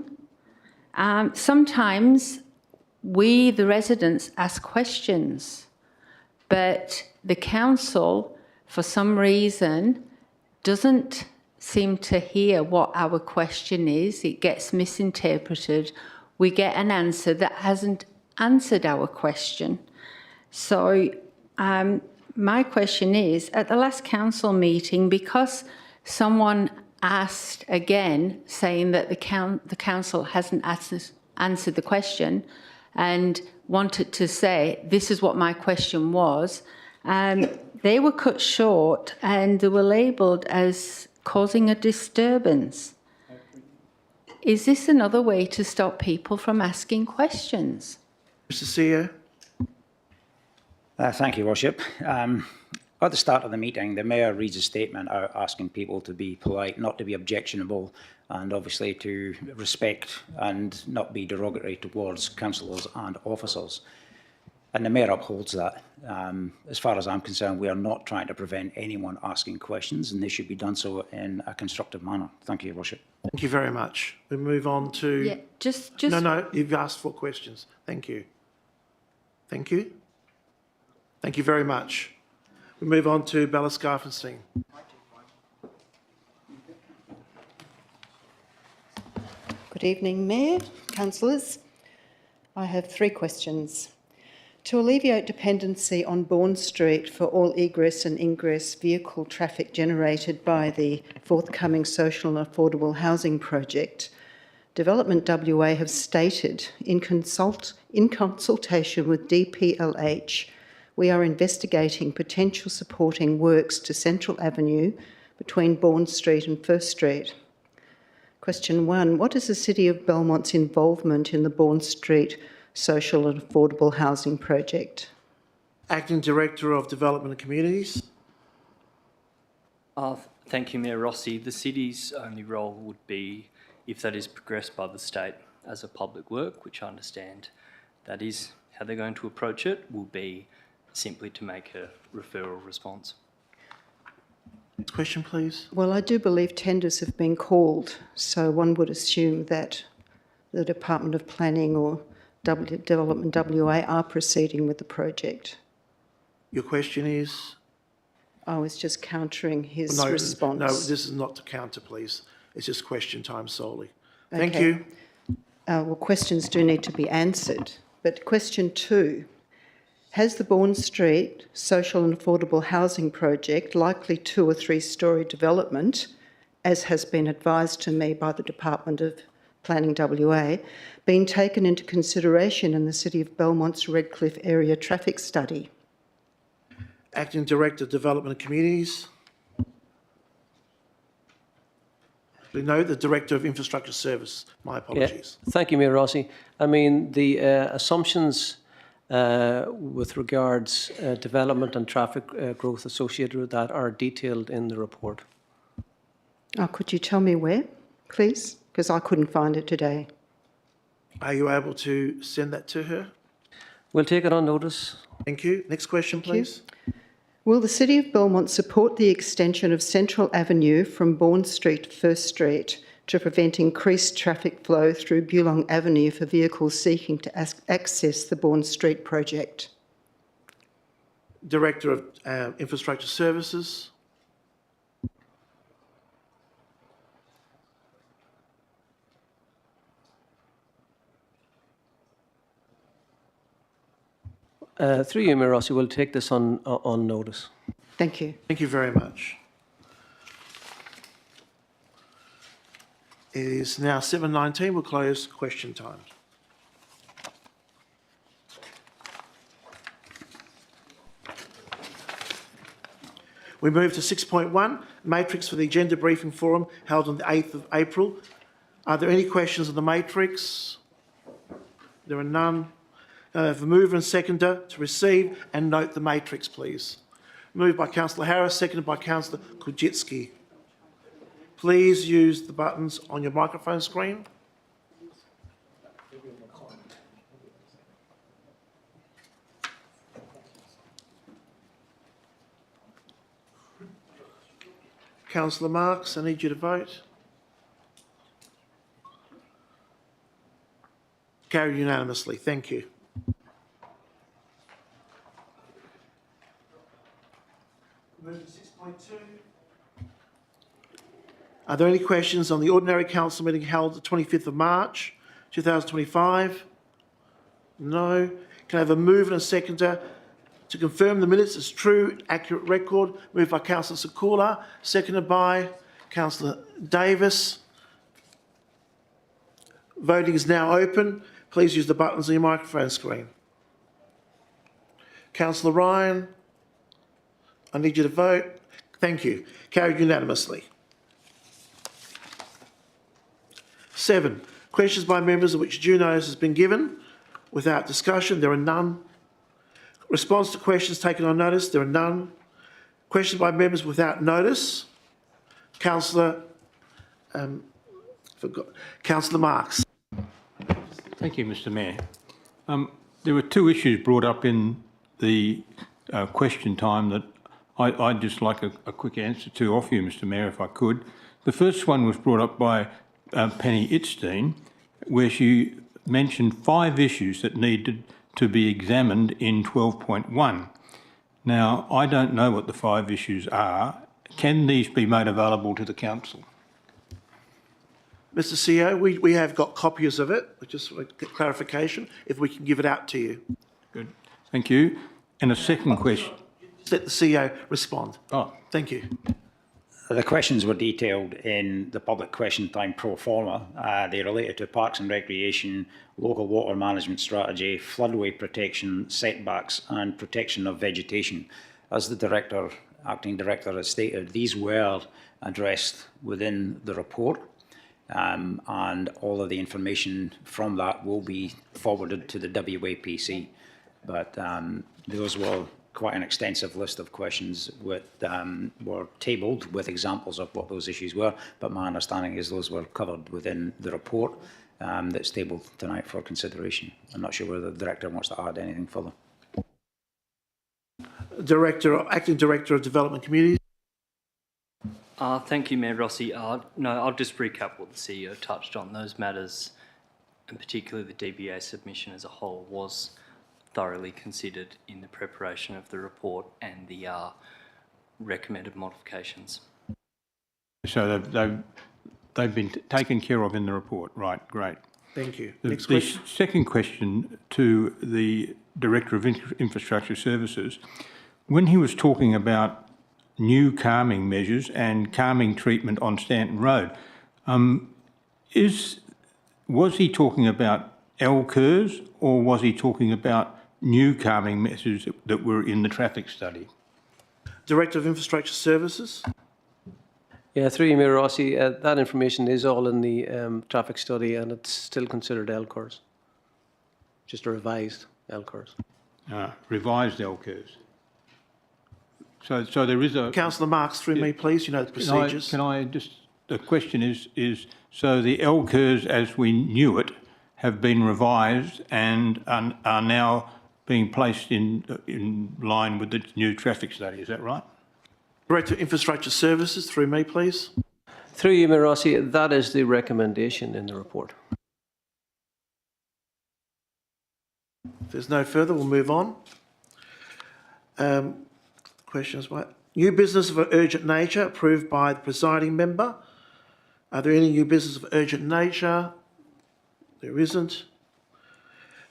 sometimes we, the residents, ask questions, but the council, for some reason, doesn't seem to hear what our question is. It gets misinterpreted. We get an answer that hasn't answered our question. So my question is, at the last council meeting, because someone asked again, saying that the council hasn't answered the question, and wanted to say, this is what my question was, they were cut short and they were labelled as causing a disturbance. Is this another way to stop people from asking questions? Mr CEO. Thank you, Worship. At the start of the meeting, the Mayor reads a statement out asking people to be polite, not to be objectionable, and obviously to respect and not be derogatory towards councillors and officers. And the Mayor upholds that. As far as I'm concerned, we are not trying to prevent anyone asking questions, and they should be done so in a constructive manner. Thank you, Your Worship. Thank you very much. We move on to... Yeah, just... No, you've asked for questions. Thank you. Thank you. Thank you very much. We move on to Bella Scarfenstein. Good evening, Mayor, councillors. I have 3 questions. To alleviate dependency on Bourne Street for all egress and ingress vehicle traffic generated by the forthcoming social and affordable housing project, Development WA have stated in consultation with DPLH, we are investigating potential supporting works to Central Avenue between Bourne Street and First Street. Question 1. What is the City of Belmont's involvement in the Bourne Street social and affordable housing project? Acting Director of Development and Communities. Thank you, Mayor Rossi. The city's only role would be if that is progressed by the state as a public work, which I understand that is how they're going to approach it, will be simply to make a referral response. Next question, please. Well, I do believe tenders have been called, so one would assume that the Department of Planning or Development WA are proceeding with the project. Your question is? I was just countering his No, response. no, this is not to counter, please. It's just question time solely. Thank Okay. you. Well, questions do need to be answered. But question 2, has the Bourne Street social and affordable housing project, likely 2 or 3 storey development, as has been advised to me by the Department of Planning WA, been taken into consideration in the City of Belmont's Redcliffe area traffic study? Acting Director of Development and Communities. No, the Director of Infrastructure Service. My apologies. Yeah. Thank you, Mayor Rossi. I mean, the assumptions with regards development and traffic growth associated with that are detailed in the report. Oh, could you tell me where, please? Because I couldn't find it today. Are you able to send that to her? We'll take it on notice. Thank you. Next question, please. Will the City of Belmont support the extension of Central Avenue from Bourne Street to First Street to prevent increased traffic flow through Bulong Avenue for vehicles seeking to access the Bourne Street project? Director of Infrastructure Services. Through you, Mayor Rossi, we'll take this on notice. Thank you. Thank you very much. It is now 7:19. We'll close question time. We move to 6.1, matrix for the agenda briefing forum held on the 8th of April. Are there any questions on the matrix? There are none. I have a mover and seconder to receive and note the matrix, please. Moved by Councillor Harris, seconded by Councillor Kujitsky. Please use the buttons on your microphone screen. Councillor Marx, I need you to vote. Carried unanimously. Thank you. Move to 6.2. Are there any questions on the ordinary council meeting held the 25th of March 2025? No. Can I have a mover and a seconder to confirm the minutes as true, accurate record? Moved by Councillor Sakula, seconded by Councillor Davis. Voting is now open. Please use the buttons on your microphone screen. Councillor Ryan, I need you to vote. Thank you. Carried unanimously. 7. Questions by members of which due notice has been given. Without discussion, there are none. Response to questions taken on notice, there are none. Questions by members without notice. Councillor Marx. Thank you, Mr. Mayor. There were 2 issues brought up in the question time that I'd just like a quick answer to off you, Mr. Mayor, if I could. The first one was brought up by Penny Ittstein, where she mentioned 5 issues that needed to be examined in 12.1. Now, I don't know what the 5 issues are. Can these be made available to the council? Mr. CEO, we have got copies of it. Just a clarification, if we can give it out to you. Good. Thank you. And a second question. Let the CEO respond. Oh. Thank you. The questions were detailed in the public question time pro forma. They related to parks and recreation, local water management strategy, floodway protection, setbacks and protection of vegetation. As the acting director has stated, these were addressed within the report, and all of the information from that will be forwarded to the WAPC. But those were quite an extensive list of questions were tabled with examples of what those issues were, but my understanding is those were covered within the report that's tabled tonight for consideration. I'm not sure whether the director wants to add anything further. Acting Director of Development Communities. Thank you, Mayor Rossi. No, I'll just recap what the CEO touched on. Those matters, and particularly the DBA submission as a whole, was thoroughly considered in the preparation of the report and the recommended modifications. So they've been taken care of in the report. Right, great. Thank you. Next question. The second question to the Director of Infrastructure Services, when he was talking about new calming measures and calming treatment on Stanton Road, was he talking about L-curves or was he talking about new calming measures that were in the traffic study? Director of Infrastructure Services. Yeah, through you, Mayor Rossi, that information is all in the traffic study and it's still considered L-curves, just a revised L-curves. Revised L-curves. So there is a... Councillor Marks, through me, please. You know the procedures. The question is, so the L-curves as we knew it have been revised and are now being placed in line with the new traffic study, is that right? Director of Infrastructure Services, through me, please. Through you, Mayor Rossi, that is the recommendation in the report. If there's no further, we'll move on. Questions? New business of an urgent nature approved by the presiding member. Are there any new business of urgent nature? There isn't.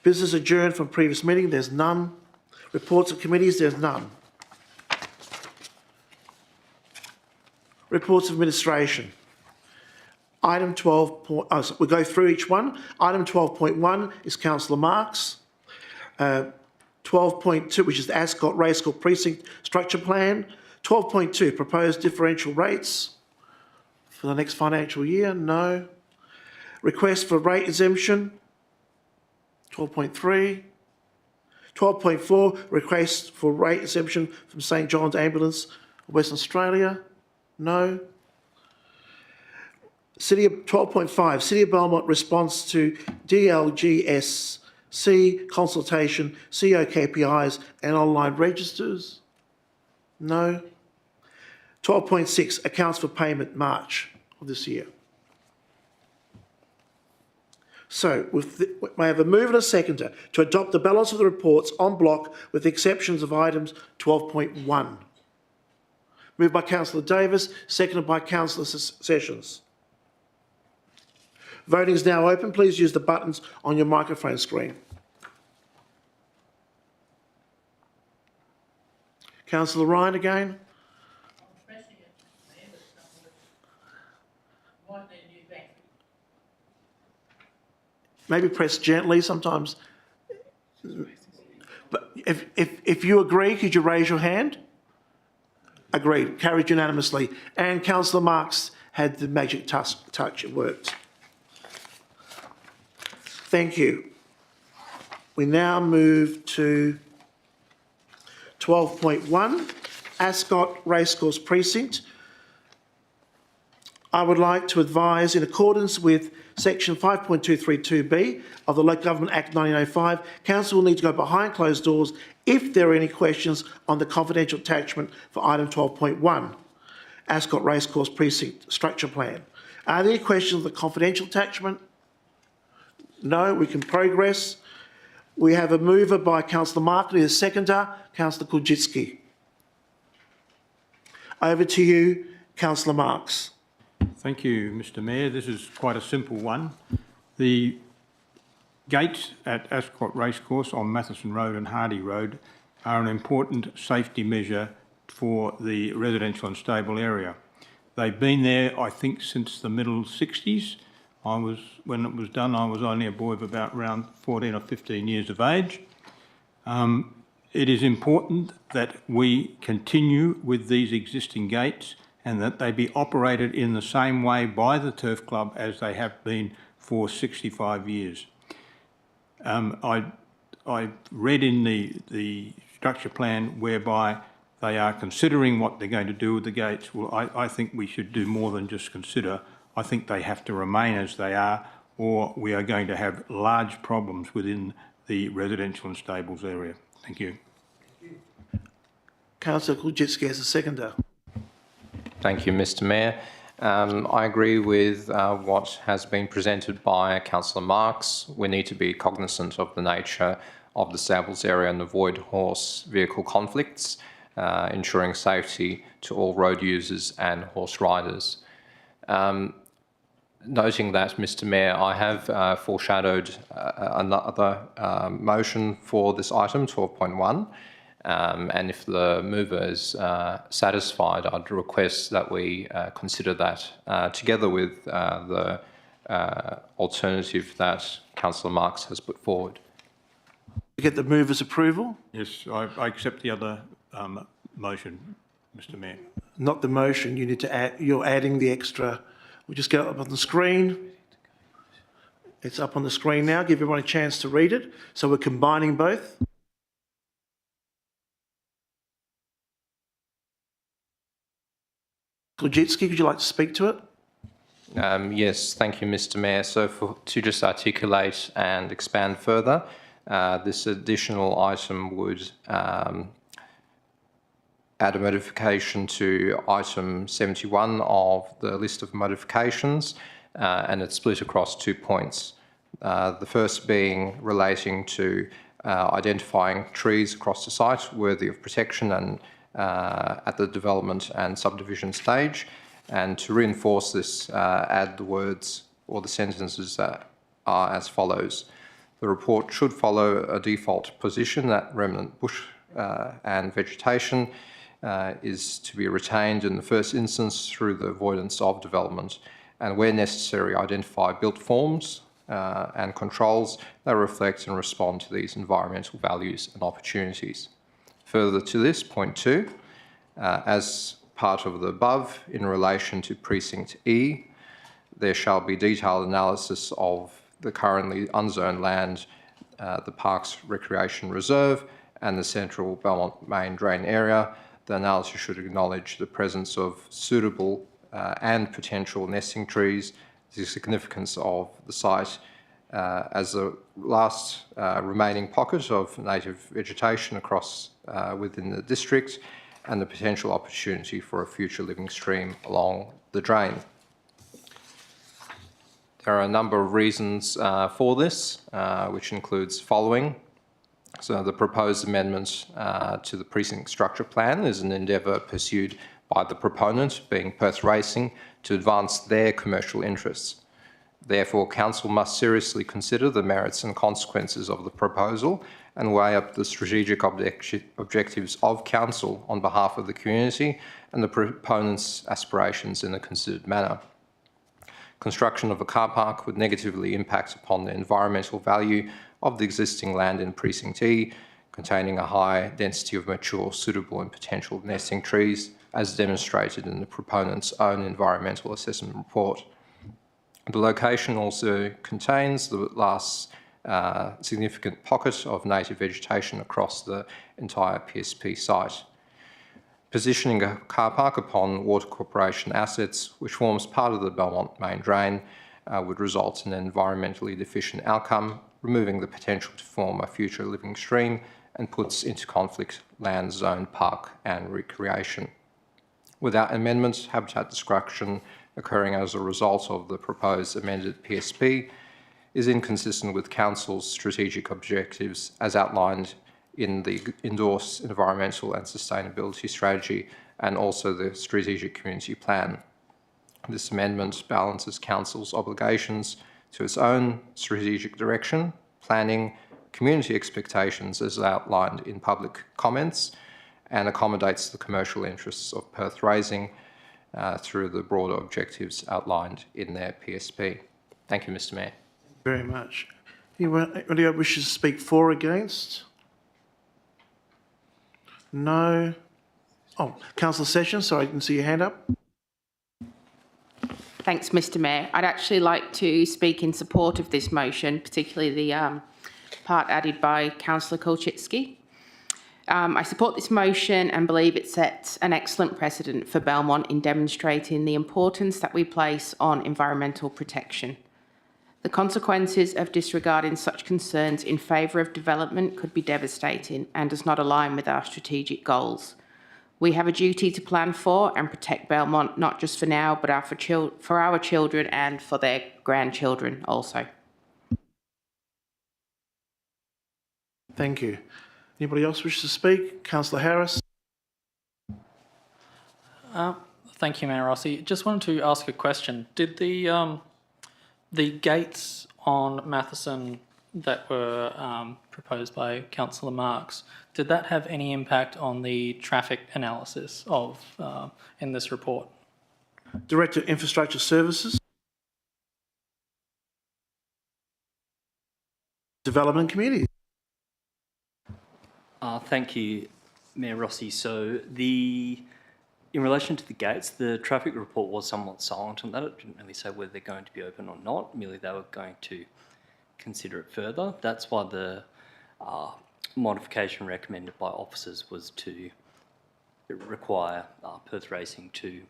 Business adjourned from previous meeting, there's none. Reports of committees, there's none. Reports of administration. Item 12, we'll go through each one. Item 12.1 is Councillor Marks. 12.2, which is the Ascot Racecourse Precinct Structure Plan. 12.2, proposed differential rates for the next financial year, no. Request for rate exemption, 12.3. 12.4, request for rate exemption from St John's Ambulance, Western Australia, no. 12.5, City of Belmont response to DLGSC consultation, CO KPIs and online registers, no. 12.6, accounts for payment March of this year. So, may I have a mover and a seconder to adopt the balance of the reports en bloc with the exceptions of items 12.1. Moved by Councillor Davis, seconded by Councillor Sessions. Voting is now open. Please use the buttons on your microphone screen. Councillor Ryan again. Maybe press gently sometimes. But if you agree, could you raise your hand? Agreed. Carried unanimously. And Councillor Marks had the magic touch. It worked. Thank you. We now move to 12.1, Ascot Racecourse Precinct. I would like to advise, in accordance with Section 5.232B of the Local Government Act 1905, Council will need to go behind closed doors if there are any questions on the confidential attachment for item 12.1, Ascot Racecourse Precinct Structure Plan. Are there any questions on the confidential attachment? No, we can progress. We have a mover by Councillor Markley, a seconder, Councillor Kulczycki. Over to you, Councillor Marks. Thank you, Mr Mayor. This is quite a simple one. The gates at Ascot Racecourse on Matheson Road and Hardy Road are an important safety measure for the residential and stable area. They've been there, I think, since the middle 60s. When it was done, I was only a boy of about around 14 or 15 years of age. It is important that we continue with these existing gates and that they be operated in the same way by the Turf Club as they have been for 65 years. I read in the structure plan whereby they are considering what they're going to do with the gates. Well, I think we should do more than just consider. I think they have to remain as they are, or we are going to have large problems within the residential and stables area. Thank you. Councillor Kulczycki as a seconder. Thank you, Mr. Mayor. I agree with what has been presented by Councillor Marx. We need to be cognizant of the nature of the stables area and avoid horse vehicle conflicts, ensuring safety to all road users and horse riders. Noting that, Mr. Mayor, I have foreshadowed another motion for this item, 12.1. And if the mover is satisfied, I'd request that we consider that together with the alternative that Councillor Marx has put forward. To get the mover's approval? Yes, I accept the other motion, Mr. Mayor. Not the motion, you need to add, you're adding the extra. We'll just get it up on the screen. It's up on the screen now. Give everyone a chance to read it. So we're combining both. Kulczycki, would you like to speak to it? Yes, thank you, Mr. Mayor. So to just articulate and expand further, this additional item would add a modification to item 71 of the list of modifications, and it's split across 2 points. The first being relating to identifying trees across the site worthy of protection and at the development and subdivision stage. And to reinforce this, add the words or the sentences that are as follows. The report should follow a default position that remnant bush and vegetation is to be retained in the first instance through the avoidance of development, and where necessary identify built forms and controls that reflect and respond to these environmental values and opportunities. Further to this, point 2, as part of the above in relation to Precinct E, there shall be detailed analysis of the currently unzoned land, the Parks Recreation Reserve and the Central Belmont Main Drain area. The analysis should acknowledge the presence of suitable and potential nesting trees, the significance of the site as the last remaining pocket of native vegetation across within the district, and the potential opportunity for a future living stream along the drain. There are a number of reasons for this, which includes following. So the proposed amendment to the precinct structure plan is an endeavour pursued by the proponent, being Perth Racing, to advance their commercial interests. Therefore, Council must seriously consider the merits and consequences of the proposal and weigh up the strategic objectives of Council on behalf of the community and the proponent's aspirations in a considered manner. Construction of a car park would negatively impact upon the environmental value of the existing land in Precinct E, containing a high density of mature, suitable and potential nesting trees, as demonstrated in the proponent's own environmental assessment report. The location also contains the last significant pocket of native vegetation across the entire PSP site. Positioning a car park upon Water Corporation assets, which forms part of the Belmont Main Drain, would result in an environmentally deficient outcome, removing the potential to form a future living stream, and puts into conflict land, zone, park and recreation. Without amendments, habitat destruction occurring as a result of the proposed amended PSP is inconsistent with Council's strategic objectives as outlined in the endorsed environmental and sustainability strategy and also the strategic community plan. This amendment balances Council's obligations to its own strategic direction, planning, community expectations as outlined in public comments, and accommodates the commercial interests of Perth Racing through the broader objectives outlined in their PSP. Thank you, Mr Mayor. Very much. Anybody else wishes to speak for or against? No. Oh, Councillor Sessions, sorry, I didn't see your hand up. Thanks, Mr Mayor. I'd actually like to speak in support of this motion, particularly the part added by Councillor Kolchitsky. I support this motion and believe it sets an excellent precedent for Belmont in demonstrating the importance that we place on environmental protection. The consequences of disregarding such concerns in favour of development could be devastating and does not align with our strategic goals. We have a duty to plan for and protect Belmont, not just for now, but for our children and for their grandchildren also. Thank you. Anybody else wish to speak? Councillor Harris. Thank you, Mayor Rossi. Just wanted to ask a question. Did the gates on Matheson that were proposed by Councillor Marx, did that have any impact on the traffic analysis of in this report? Director of Infrastructure Services. Development Community. Thank you, Mayor Rossi. So in relation to the gates, the traffic report was somewhat silent on that. It didn't really say whether they're going to be open or not, merely they were going to consider it further. That's why the modification recommended by officers was to require Perth Racing to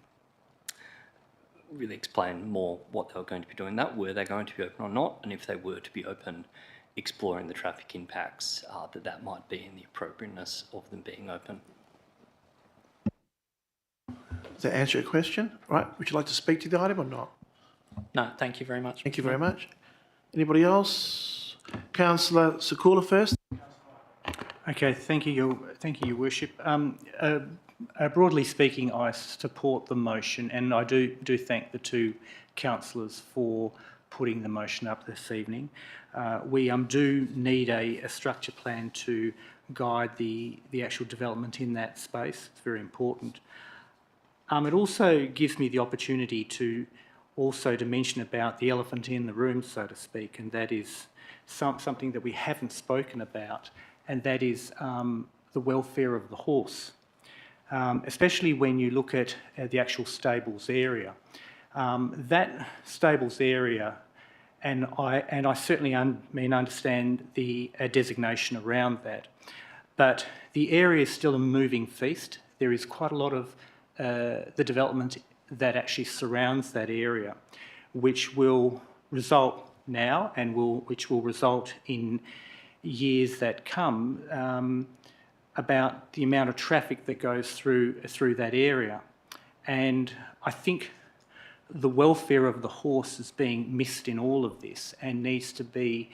really explain more what they were going to be doing that, were they going to be open or not, and if they were to be open, exploring the traffic impacts that might be and the appropriateness of them being open. Does that answer your question? Right, would you like to speak to the item or not? No, thank you very much. Thank you very much. Anybody else? Councillor Sekula first. Okay, thank you, Your Worship. Broadly speaking, I support the motion, and I do thank the two councillors for putting the motion up this evening. We do need a structure plan to guide the actual development in that space. It's very important. It also gives me the opportunity to mention about the elephant in the room, so to speak, and that is something that we haven't spoken about, and that is the welfare of the horse, especially when you look at the actual stables area. That stables area, and I certainly understand the designation around that, but the area is still a moving feast. There is quite a lot of the development that actually surrounds that area, which will result now and which will result in years that come about the amount of traffic that goes through that area. And I think the welfare of the horse is being missed in all of this and needs to be,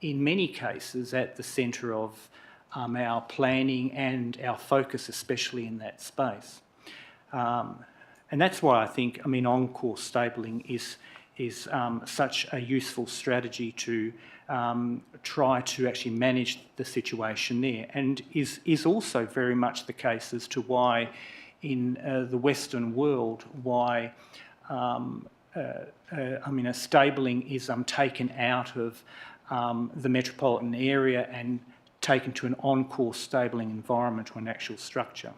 in many cases, at the centre of our planning and our focus, especially in that space. And that's why I think, on-course stabling is such a useful strategy to try to actually manage the situation there, and is also very much the case as to why in the Western world, why stabling is taken out of the metropolitan area and taken to an on-course stabling environment or an actual structure.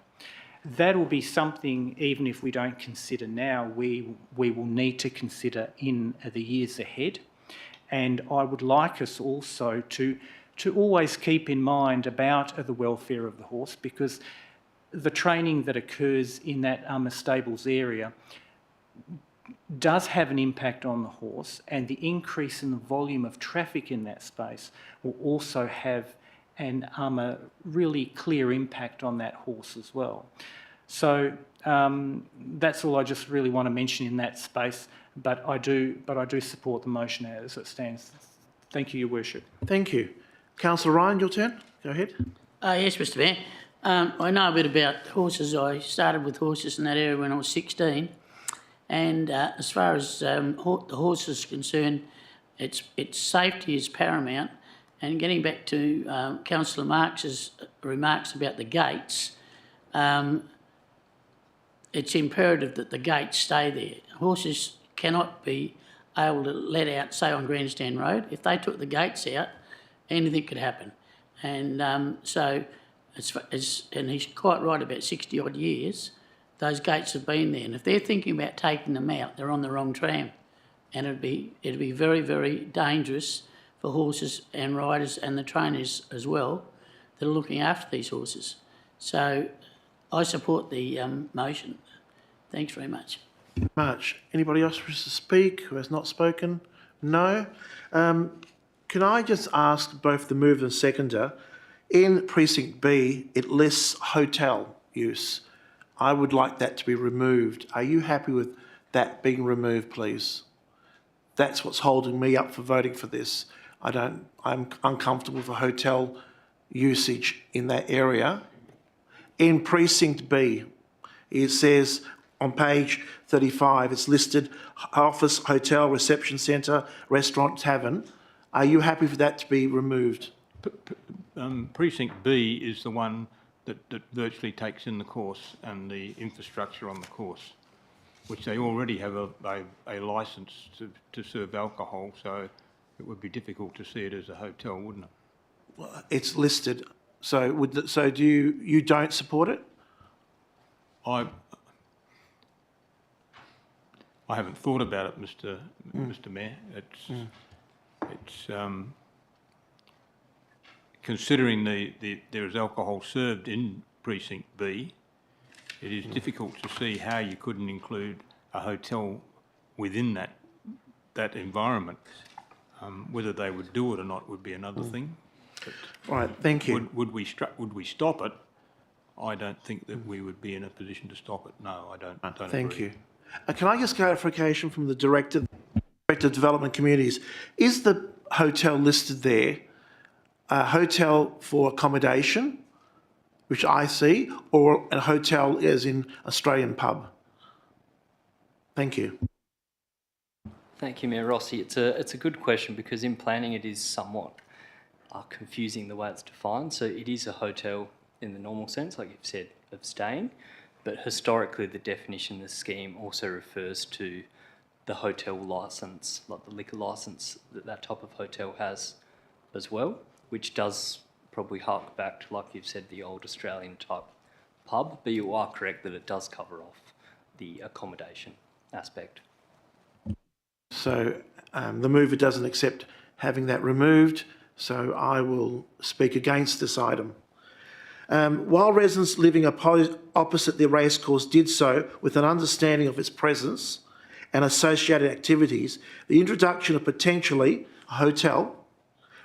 That will be something, even if we don't consider now, we will need to consider in the years ahead. And I would like us also to always keep in mind about the welfare of the horse, because the training that occurs in that stables area does have an impact on the horse, and the increase in the volume of traffic in that space will also have a really clear impact on that horse as well. So that's all I just really want to mention in that space, but I do support the motion as it stands. Thank you, Your Worship. Thank you. Councillor Ryan, your turn. Go ahead. Yes, Mr Mayor. I know a bit about horses. I started with horses in that area when I was 16. And as far as the horses is concerned, its safety is paramount. And getting back to Councillor Marx's remarks about the gates, it's imperative that the gates stay there. Horses cannot be able to let out, say on Grandstand Road. If they took the gates out, anything could happen. And so, and he's quite right about 60 odd years, those gates have been there. And if they're thinking about taking them out, they're on the wrong tram. And it'd be very, very dangerous for horses and riders and the trainers as well that are looking after these horses. So I support the motion. Thanks very much. Anybody else wish to speak who has not spoken? No. Can I just ask both the mover and seconder, in Precinct B, it lists hotel use. I would like that to be removed. Are you happy with that being removed, please? That's what's holding me up for voting for this. I'm uncomfortable with the hotel usage in that area. In Precinct B, it says on page 35, it's listed office, hotel, reception centre, restaurant, tavern. Are you happy for that to be removed? Precinct B is the one that virtually takes in the course and the infrastructure on the course, which they already have a licence to serve alcohol, so it would be difficult to see it as a hotel, wouldn't it? Well, it's listed. So do you don't support it? I haven't thought about it, Mr. Mayor. It's considering there is alcohol served in Precinct B, it is difficult to see how you couldn't include a hotel within that environment. Whether they would do it or not would be another thing. But right, thank you. Would we stop it? I don't think that we would be in a position to stop it. No, I don't Thank agree. you. Can I just clarification from the Director of Development Communities? Is the hotel listed there a hotel for accommodation, which I see, or a hotel as in Australian pub? Thank you. Thank you, Mayor Rossi. It's a good question because in planning it is somewhat confusing the way it's defined. So it is a hotel in the normal sense, like you've said, of staying, but historically the definition of the scheme also refers to the hotel licence, like the liquor licence that type of hotel has as well, which does probably hark back to, like you've said, the old Australian type pub, but you are correct that it does cover off the accommodation aspect. So the mover doesn't accept having that removed, so I will speak against this item. While residents living opposite the racecourse did so with an understanding of its presence and associated activities, the introduction of potentially a hotel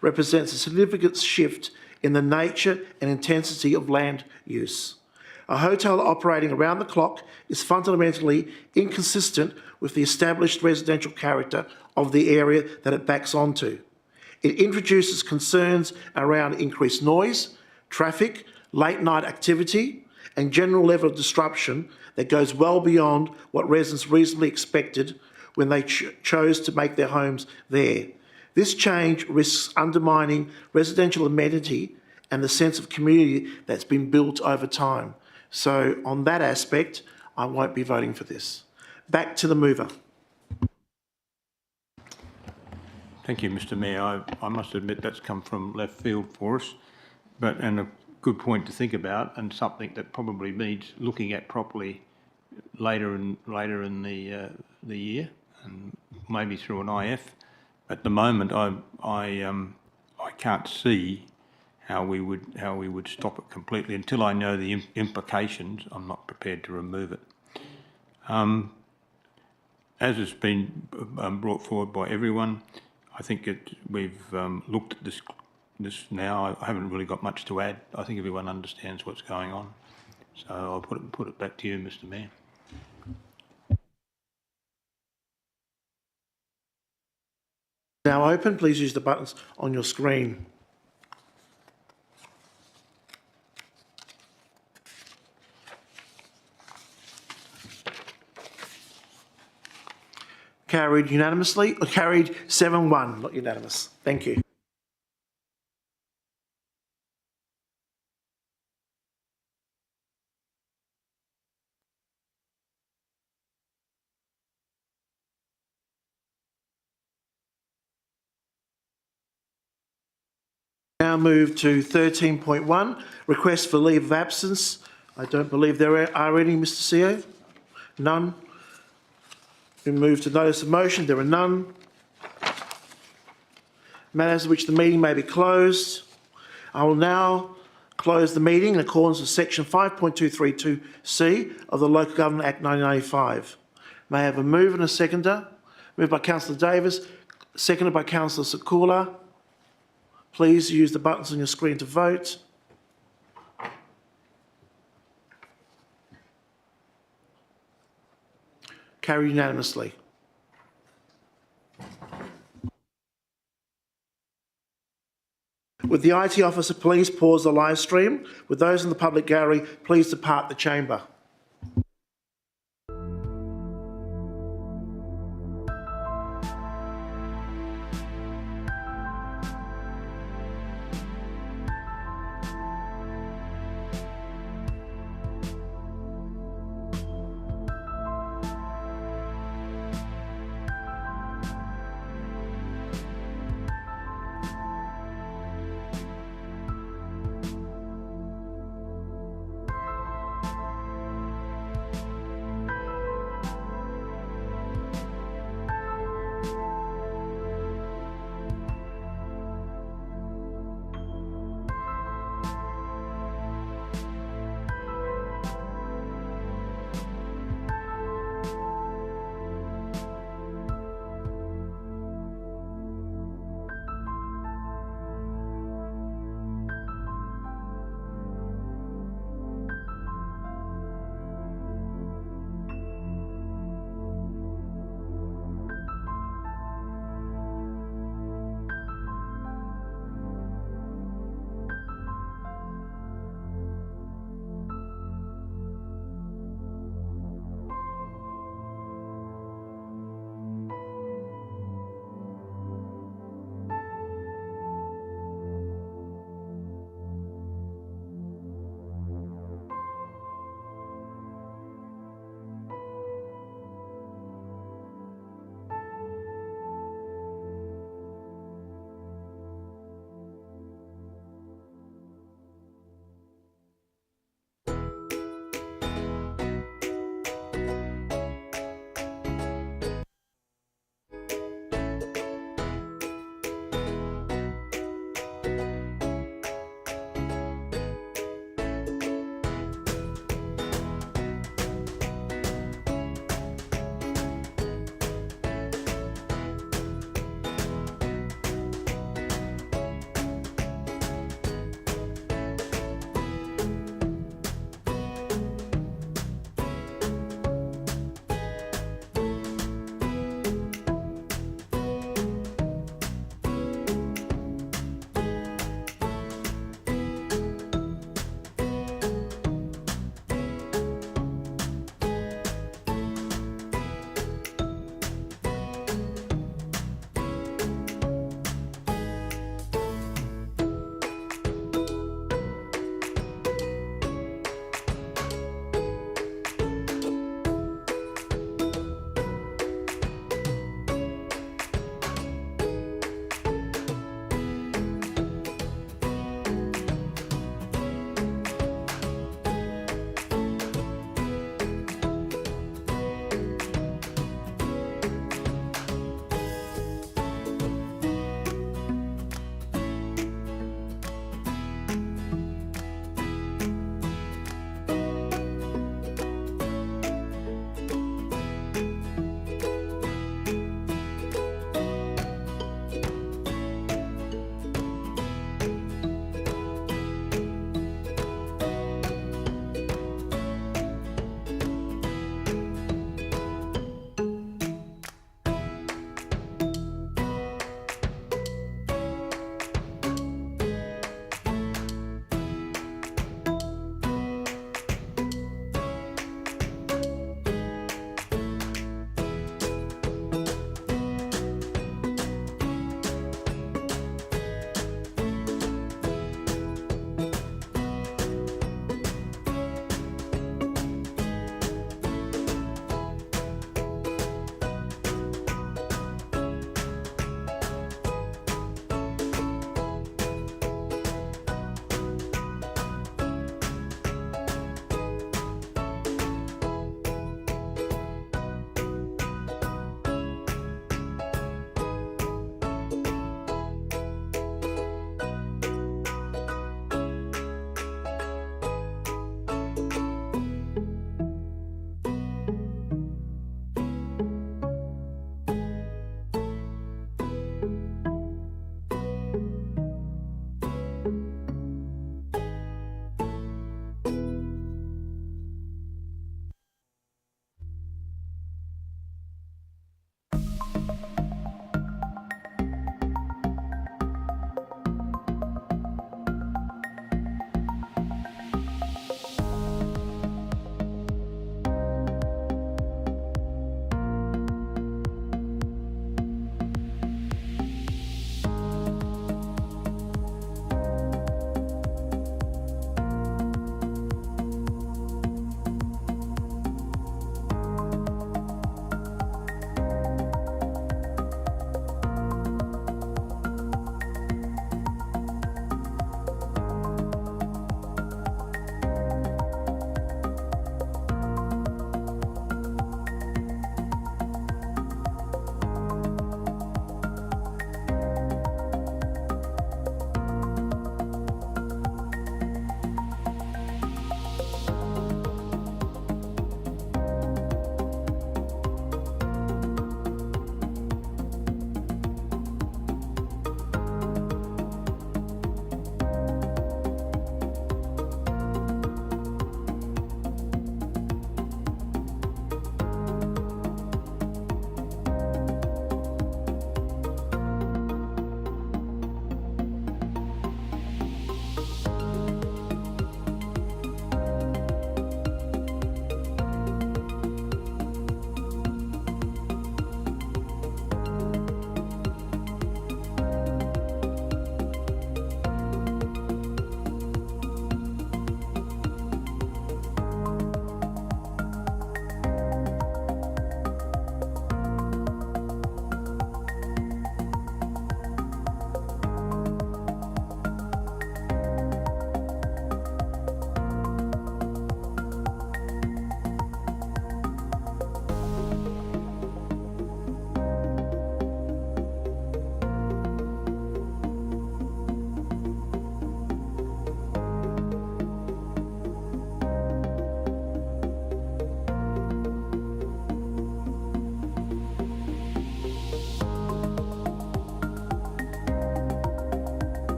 represents a significant shift in the nature and intensity of land use. A hotel operating around the clock is fundamentally inconsistent with the established residential character of the area that it backs onto. It introduces concerns around increased noise, traffic, late night activity, and general level of disruption that goes well beyond what residents reasonably expected when they chose to make their homes there. This change risks undermining residential amenity and the sense of community that's been built over time. So on that aspect, I won't be voting for this. Back to the mover. Thank you, Mr. Mayor. I must admit that's come from left field for us, and a good point to think about, and something that probably needs looking at properly later in the year, and maybe through an IF. At the moment, I can't see how we would stop it completely until I know the implications. I'm not prepared to remove it. As has been brought forward by everyone, I think we've looked at this now. I haven't really got much to add. I think everyone understands what's going on. So I'll put it back to you, Mr. Mayor. Now open, please use the buttons on your screen. Carried unanimously, or carried 7-1, not unanimous. Thank you. Now move to 13.1, request for leave of absence. I don't believe there are any, Mr CEO. None. We move to notice of motion. There are none. Matters which the meeting may be closed. I will now close the meeting in accordance with section 5.232C of the Local Government Act 1995. May I have a move and a seconder? Moved by Councillor Davis, seconded by Councillor Sakula. Please use the buttons on your screen to vote. Carried unanimously. Would the IT officer please pause the live stream? With those in the public gallery, please depart the chamber.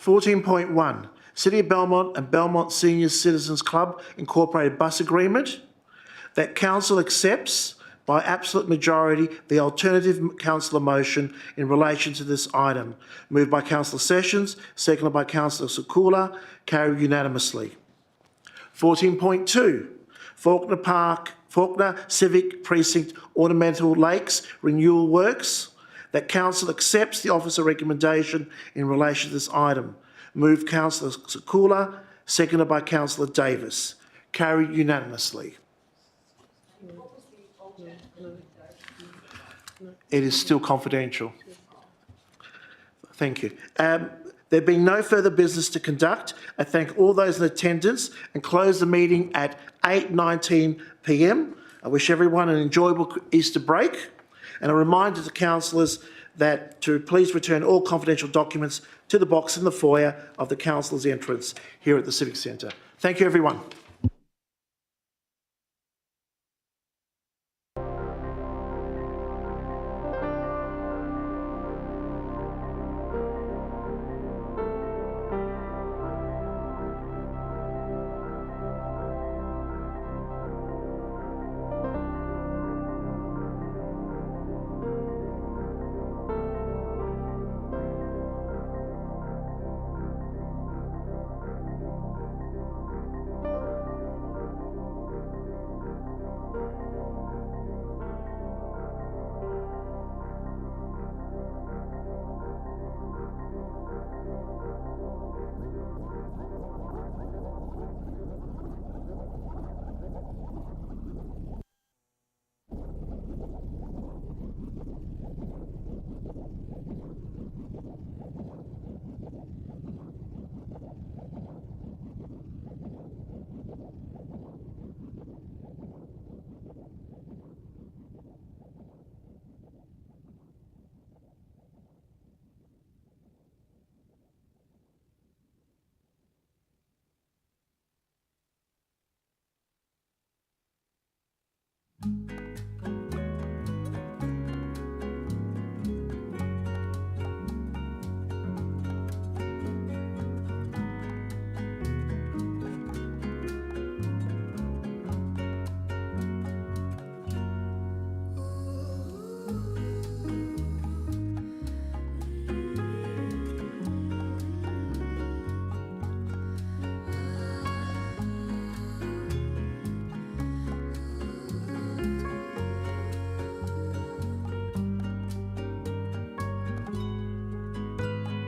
.1, City of Belmont and Belmont Senior Citizens Club Incorporated Bus Agreement, that council accepts by absolute majority the alternative councillor motion in relation to this item. Moved by Councillor Sessions, seconded by Councillor Sakula, carried unanimously. 14.2, Faulkner Civic Precinct Ornamental Lakes Renewal Works, that council accepts the officer recommendation in relation to this item. Moved Councillor Sakula, seconded by Councillor Davis. Carried unanimously. It is still confidential. Thank you. There being no further business to conduct, I thank all those in attendance and close the meeting at 8:19 p.m. I wish everyone an enjoyable Easter break, and a reminder to councillors that to please return all confidential documents to the box in the foyer of the councillors' entrance here at the Civic Centre. Thank you, everyone.